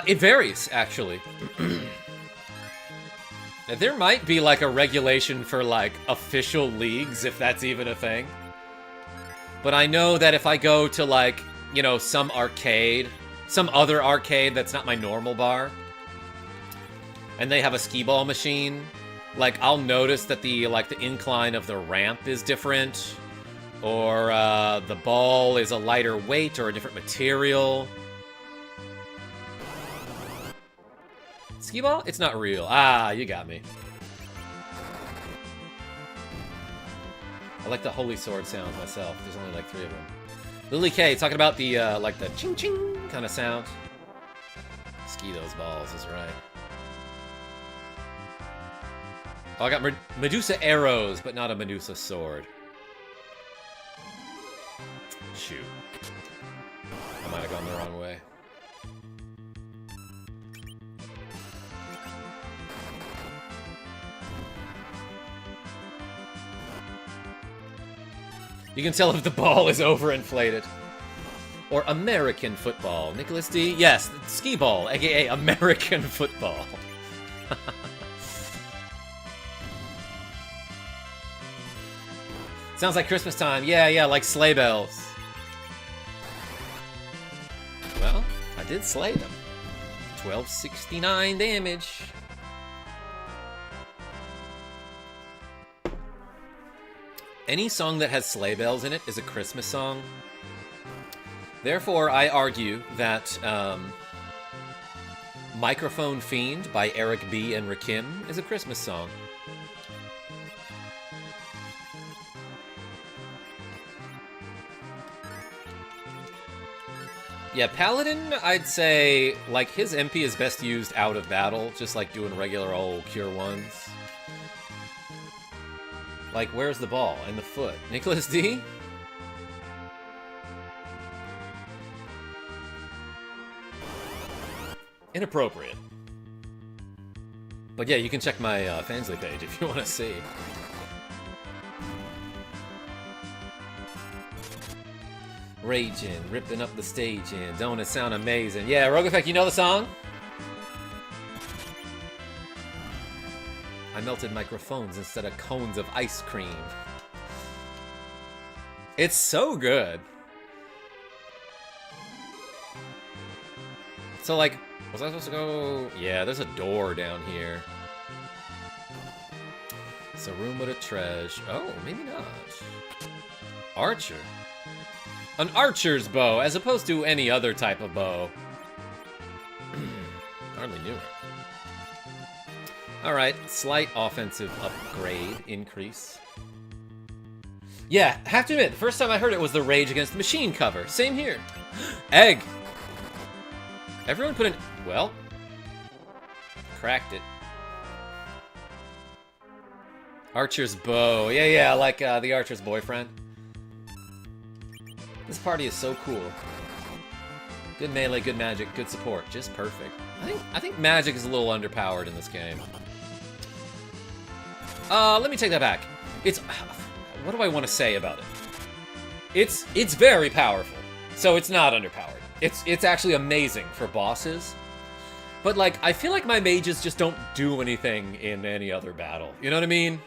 It varies, actually. There might be like a regulation for like official leagues, if that's even a thing. But I know that if I go to like, you know, some arcade, some other arcade that's not my normal bar, and they have a skee ball machine, like I'll notice that the incline of the ramp is different, or the ball is a lighter weight or a different material. Skee ball? It's not real. Ah, you got me. I like the holy sword sounds myself. There's only like 3 of them. Lily K talking about the like the ching ching kind of sound. Ski those balls is right. Oh, I got Medusa arrows, but not a Medusa sword. Shoot. I might have gone the wrong way. You can tell if the ball is overinflated. Or American football. Nicholas D. Yes, skee ball, aka American football. Sounds like Christmas time. Yeah, like sleigh bells. Well, I did slay them. 1269 damage. Any song that has sleigh bells in it is a Christmas song. Therefore, I argue that Microphone Fiend by Eric B. and Rakim is a Christmas song. Yeah, Paladin, I'd say, like, his MP is best used out of battle, just like doing regular old Cure 1s. Like, where's the ball? In the foot. Nicholas D? Inappropriate. But yeah, you can check my Fansly page if you want to see. Raging, ripping up the stage in. Don't it sound amazing? Yeah, Rogue Effect, you know the song? I melted microphones instead of cones of ice cream. It's so good. So, like, was I supposed to go? Yeah, there's a door down here. It's a room with a treasure. Oh, maybe not. Archer. An archer's bow, as opposed to any other type of bow. Hardly knew it. Alright, slight offensive upgrade increase. Yeah, have to admit, the first time I heard it was the Rage Against the Machine cover. Same here. Egg! Everyone put in... Well... Cracked it. Archer's bow. Yeah, like the Archer's boyfriend. This party is so cool. Good melee, good magic, good support. Just perfect. I think magic is a little underpowered in this game. Let me take that back. It's... What do I want to say about it? It's very powerful. So it's not underpowered. It's actually amazing for bosses. But, like, I feel like my mages just don't do anything in any other battle. You know what I mean?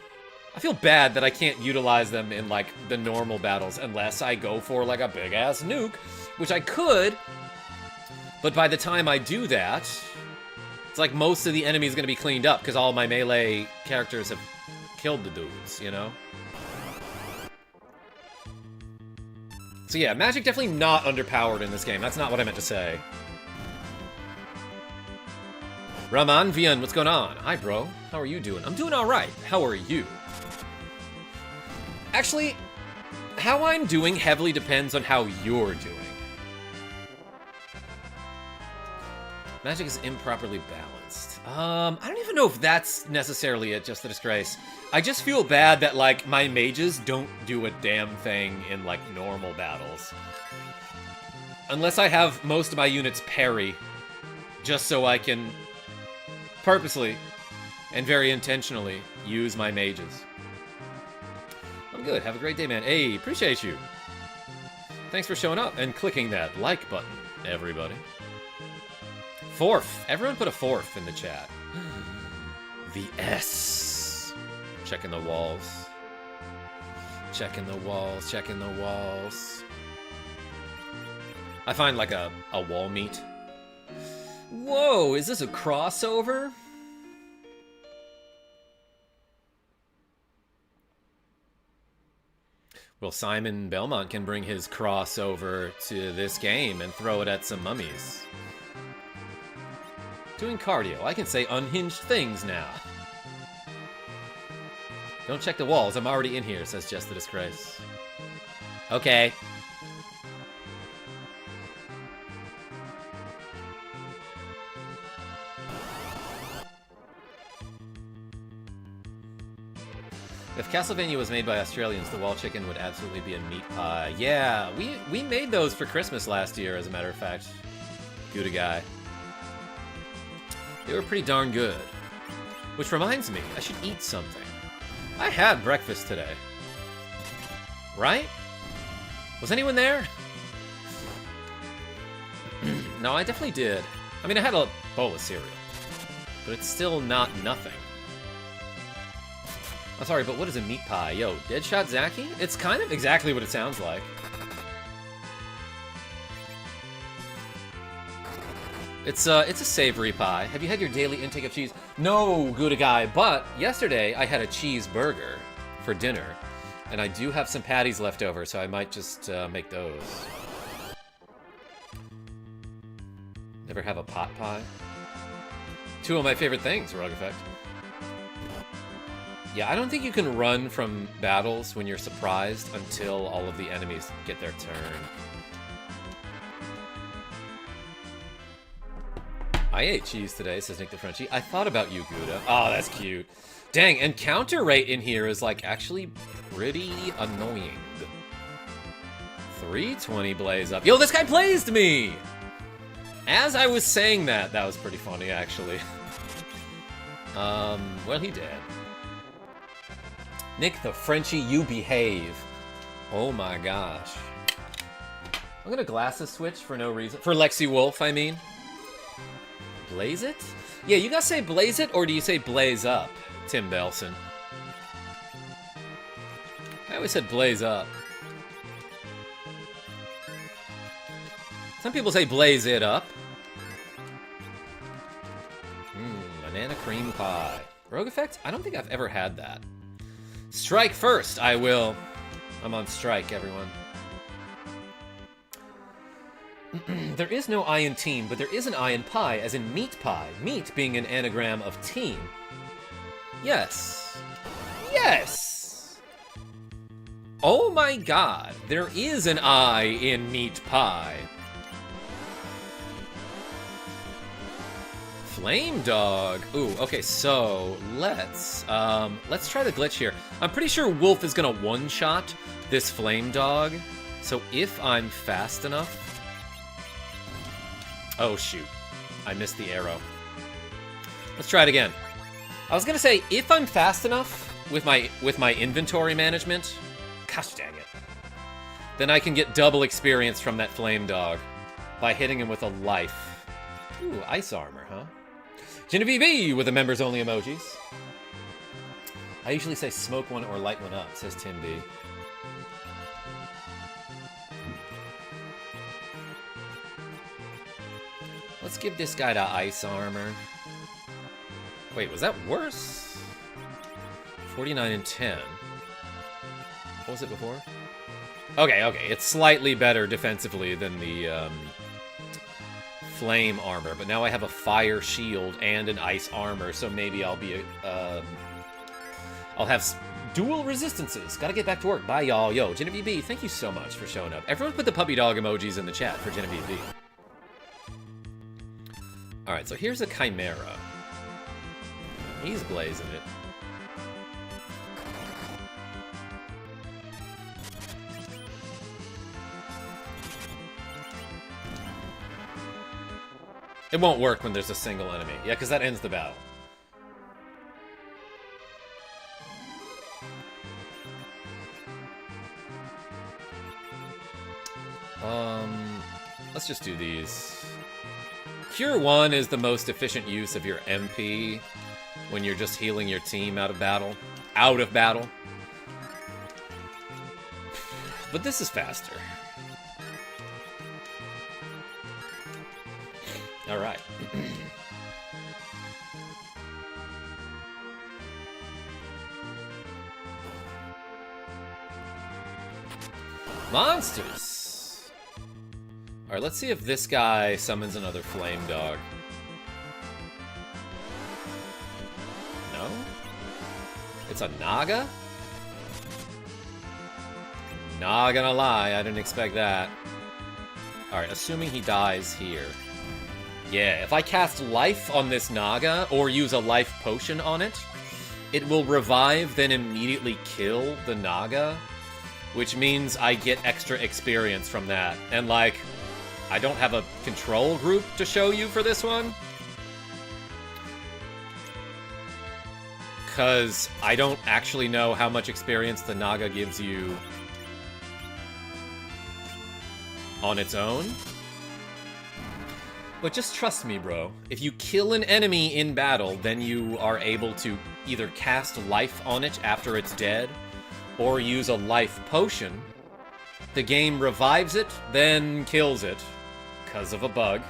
I feel bad that I can't utilize them in, like, the normal battles unless I go for, like, a big-ass nuke, which I could, but by the time I do that, it's like most of the enemies are going to be cleaned up because all my melee characters have killed the dudes, you know? So yeah, magic definitely not underpowered in this game. That's not what I meant to say. Raman Vian, what's going on? Hi, bro. How are you doing? I'm doing all right. How are you? Actually, how I'm doing heavily depends on how you're doing. Magic is improperly balanced. I don't even know if that's necessarily it, just the disgrace. I just feel bad that, like, my mages don't do a damn thing in, like, normal battles. Unless I have most of my units parry, just so I can purposely and very intentionally use my mages. I'm good. Have a great day, man. Hey, appreciate you. Thanks for showing up and clicking that like button, everybody. Fourth. Everyone put a fourth in the chat. The S. Checking the walls. Checking the walls. Checking the walls. I find like a wall meet. Whoa, is this a crossover? Well, Simon Belmont can bring his crossover to this game and throw it at some mummies. Doing cardio. I can say unhinged things now. Don't check the walls. I'm already in here, says Just the Disgrace. Okay. If Castlevania was made by Australians, the wall chicken would absolutely be a meat pie. Yeah, we made those for Christmas last year, as a matter of fact. Gouda guy. They were pretty darn good. Which reminds me, I should eat something. I had breakfast today. Right? Was anyone there? No, I definitely did. I mean, I had a bowl of cereal. But it's still not nothing. I'm sorry, but what is a meat pie? Yo, Deadshot Zaki? It's kind of exactly what it sounds like. It's a savory pie. Have you had your daily intake of cheese? No, Gouda guy, but yesterday I had a cheeseburger for dinner, and I do have some patties left over, so I might just make those. Never have a pot pie? Two of my favorite things, Rogue Effect. Yeah, I don't think you can run from battles when you're surprised until all of the enemies get their turn. I ate cheese today, says Nick the Frenchie. I thought about you, Gouda. Oh, that's cute. Dang, encounter rate in here is, like, actually pretty annoying. 320 blaze up. Yo, this guy blazed me! As I was saying that was pretty funny, actually. Well, he did. Nick the Frenchie, you behave. Oh my gosh. I'm gonna glasses switch for no reason. For Lexi Wolf, I mean. Blaze it? Yeah, you guys say blaze it, or do you say blaze up, Tim Belson? I always said blaze up. Some people say blaze it up. Banana cream pie. Rogue Effect? I don't think I've ever had that. Strike first, I will. I'm on strike, everyone. There is no I in team, but there is an I in pie, as in meat pie. Meat being an anagram of team. Yes. Yes! Oh my god, there is an I in meat pie. Flame dog. Ooh, okay, so let's try the glitch here. I'm pretty sure Wolf is gonna one-shot this flame dog. So if I'm fast enough. Oh shoot. I missed the arrow. Let's try it again. I was gonna say, if I'm fast enough with my inventory management, gosh dang it, then I can get double experience from that flame dog by hitting him with a life. Ooh, ice armor, huh? Genevieve with the members only emojis. I usually say smoke one or light one up, says Tim B. Let's give this guy the ice armor. Wait, was that worse? 49 and 10. What was it before? Okay, it's slightly better defensively than the flame armor, but now I have a fire shield and an ice armor, so maybe I'll be I'll have dual resistances. Gotta get back to work. Bye, y'all. Yo, Genevieve B, thank you so much for showing up. Everyone put the puppy dog emojis in the chat for Genevieve B. Alright, so here's a Chimera. He's blazing it. It won't work when there's a single enemy. Yeah, because that ends the battle. Let's just do these. Cure 1 is the most efficient use of your MP when you're just healing your team out of battle. But this is faster. Alright. Monsters! Alright, let's see if this guy summons another flame dog. It's a Naga? Not gonna lie, I didn't expect that. Alright, assuming he dies here. Yeah, if I cast life on this Naga, or use a life potion on it, it will revive, then immediately kill the Naga, which means I get extra experience from that. And, like, I don't have a control group to show you for this one, because I don't actually know how much experience the Naga gives you on its own. But just trust me, bro. If you kill an enemy in battle, then you are able to either cast life on it after it's dead, or use a life potion. The game revives it, then kills it, because of a bug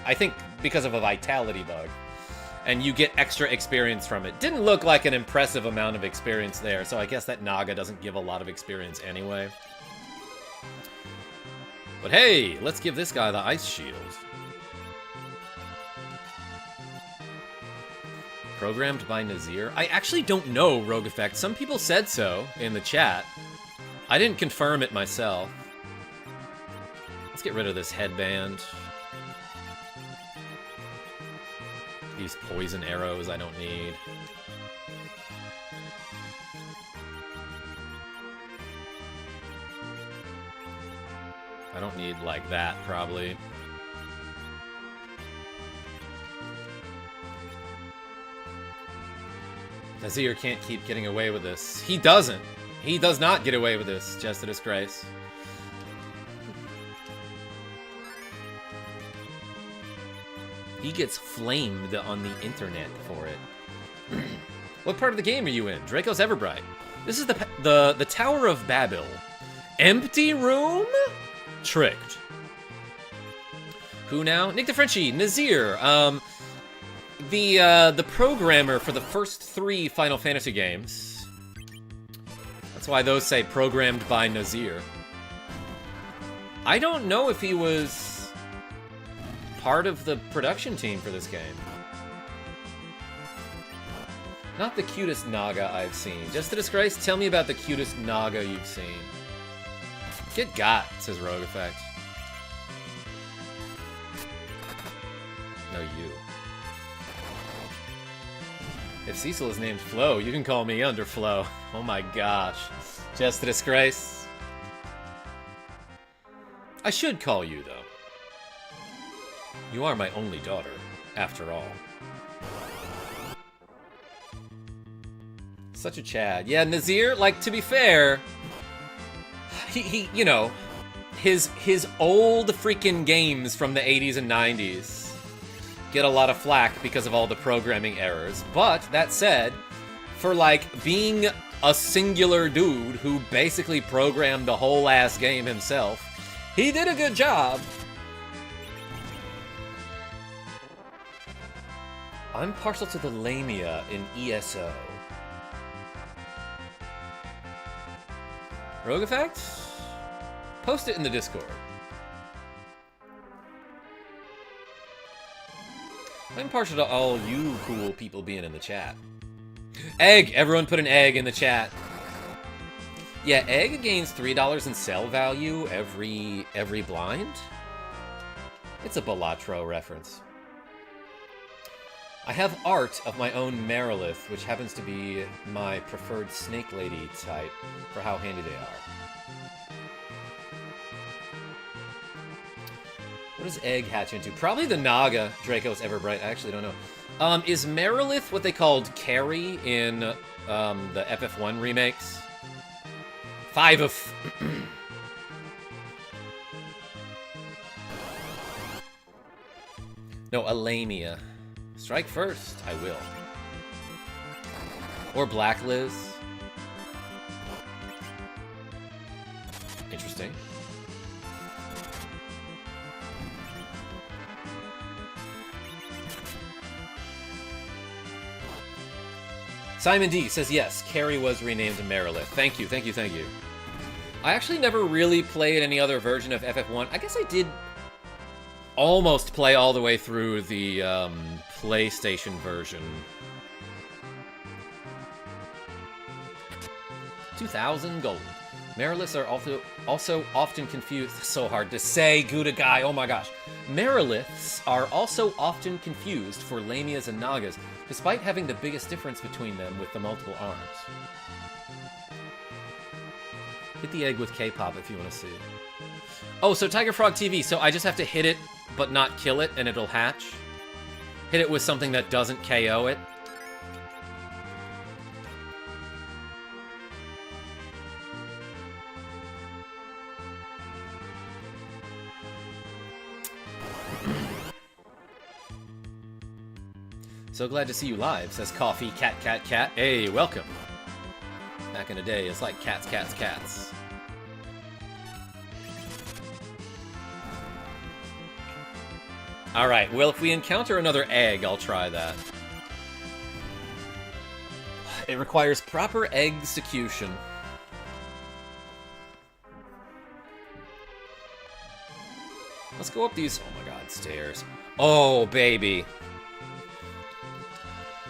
I think because of a vitality bug. And you get extra experience from it. Didn't look like an impressive amount of experience there, so I guess that Naga doesn't give a lot of experience anyway. But hey, let's give this guy the ice shield. Programmed by Nazir? I actually don't know, Rogue Effect. Some people said so in the chat. I didn't confirm it myself. Let's get rid of this headband. These poison arrows I don't need. I don't need, like, that, probably. Nazir can't keep getting away with this. He doesn't. He does not get away with this. Just a disgrace. He gets flamed on the internet for it. What part of the game are you in? Draco's Everbright. This is the Tower of Babel. Empty room? Tricked. Who now? Nick DeFrenchie, Nazir. The programmer for the first 3 Final Fantasy games. That's why those say programmed by Nazir. I don't know if he was part of the production team for this game. Not the cutest Naga I've seen. Just a disgrace, tell me about the cutest Naga you've seen. Get got, says Rogue Effect. No, you. If Cecil is named Flo, you can call me Underflow. Oh my gosh. Just a disgrace. I should call you, though. You are my only daughter, after all. Such a Chad. Yeah, Nazir, like, to be fair, he you know, his old freaking games from the 80s and 90s get a lot of flack because of all the programming errors. But, that said, for, like, being a singular dude who basically programmed the whole ass game himself, he did a good job. I'm partial to the Lamia in ESO. Rogue Effect? Post it in the Discord. I'm partial to all you cool people being in the chat. Egg! Everyone put an egg in the chat. Yeah, egg gains $3 in sell value every blind. It's a Balatro reference. I have art of my own Marilith, which happens to be my preferred Snake Lady type, for how handy they are. What does egg hatch into? Probably the Naga, Draco's Everbright. I actually don't know. Is Marilith what they called Carrie in the FF1 remakes? 5 of... No, Alamia. Strike first, I will. Or Black Liz. Interesting. Simon D says yes, Carrie was renamed to Marilith. Thank you, thank you, thank you. I actually never really played any other version of FF1. I guess I did almost play all the way through the PlayStation version. 2,000 gold. Mariliths are also often confused. So hard to say, Gouda guy. Oh my gosh. Mariliths are also often confused for Lamias and Nagas, despite having the biggest difference between them with the multiple arms. Hit the egg with K-pop if you want to see it. Oh, so Tiger Frog TV. So I just have to hit it, but not kill it, and it'll hatch? Hit it with something that doesn't KO it? So glad to see you live, says Coffee Cat Cat Cat. Hey, welcome. Back in the day, it's like cats, cats, cats. Alright, well, if we encounter another egg, I'll try that. It requires proper execution. Let's go up these, oh my god, stairs. Oh, baby.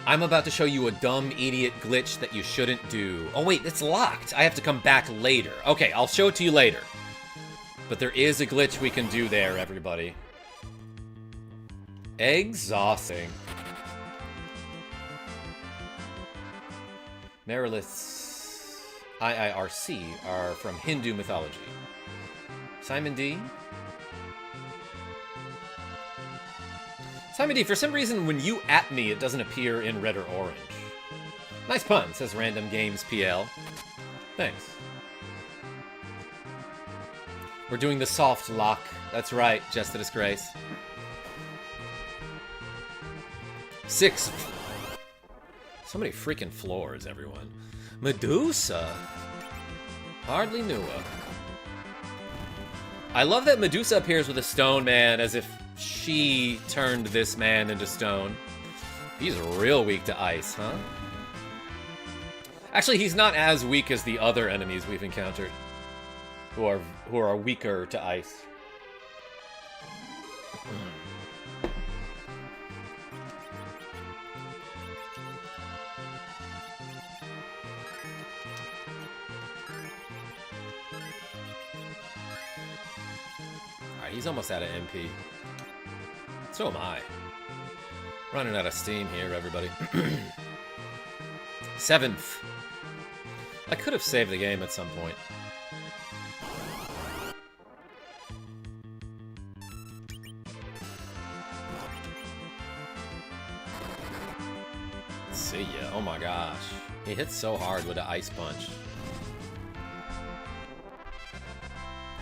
I'm about to show you a dumb idiot glitch that you shouldn't do. Oh wait, it's locked. I have to come back later. Okay, I'll show it to you later. But there is a glitch we can do there, everybody. Exhausting. Mariliths IIRC are from Hindu mythology. Simon D. Simon D, for some reason, when you at me, it doesn't appear in red or orange. Nice pun, says Random Games PL. Thanks. We're doing the soft lock. That's right, Just a Disgrace. 6. So many freaking floors, everyone. Medusa. Hardly knew her. I love that Medusa appears with a stone man as if she turned this man into stone. He's real weak to ice, huh? Actually, he's not as weak as the other enemies we've encountered, who are weaker to ice. Alright, he's almost out of MP. So am I. Running out of steam here, everybody. 7th. I could have saved the game at some point. See ya. Oh my gosh. He hits so hard with an ice punch.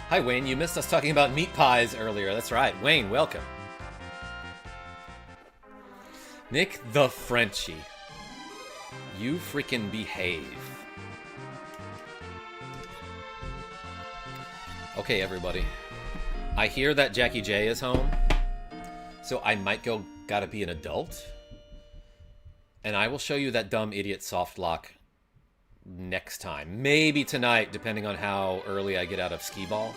Hi, Wayne. You missed us talking about meat pies earlier. That's right. Wayne, welcome. Nick the Frenchie. You freaking behave. Okay, everybody. I hear that Jackie J is home, so I might go gotta be an adult. And I will show you that dumb idiot soft lock next time. Maybe tonight, depending on how early I get out of skee ball.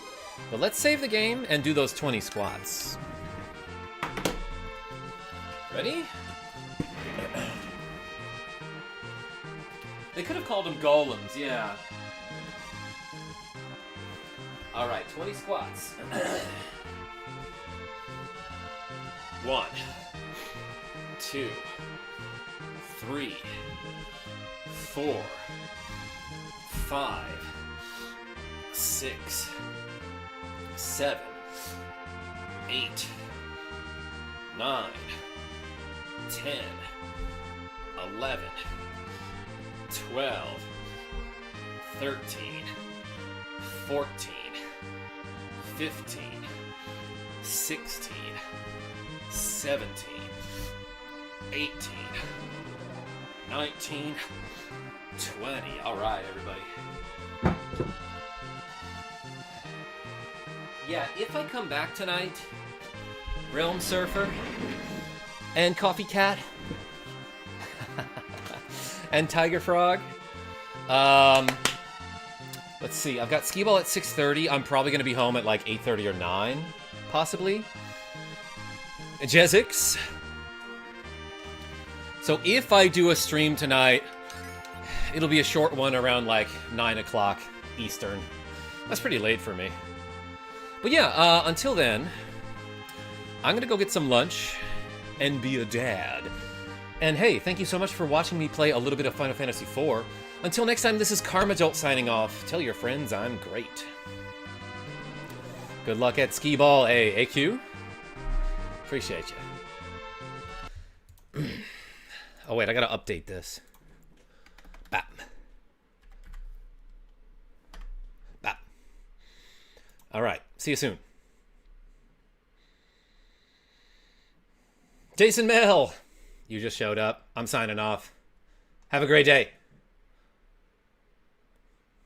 But let's save the game and do those 20 squats. Ready? They could have called them golems, yeah. Alright, 20 squats. 1, 2, 3, 4, 5, 6, 7, 8, 9, 10, 11, 12, 13, 14, 15, 16, 17, 18, 19, 20. All right, everybody. Yeah, if I come back tonight, Realm Surfer and Coffee Cat and Tiger Frog. Let's see. I've got skee ball at 6:30. I'm probably going to be home at like 8:30 or 9, possibly. Jezix. So if I do a stream tonight It'll be a short one around like 9 o'clock Eastern. That's pretty late for me. But yeah, until then, I'm gonna go get some lunch and be a dad. And hey, thank you so much for watching me play a little bit of Final Fantasy IV. Until next time, this is KarmaJolt signing off. Tell your friends I'm great. Good luck at Skee Ball, AQ. Appreciate you. Oh wait, I gotta update this. Bap. Bap. Alright, see you soon. Jason Mel! You just showed up. I'm signing off. Have a great day.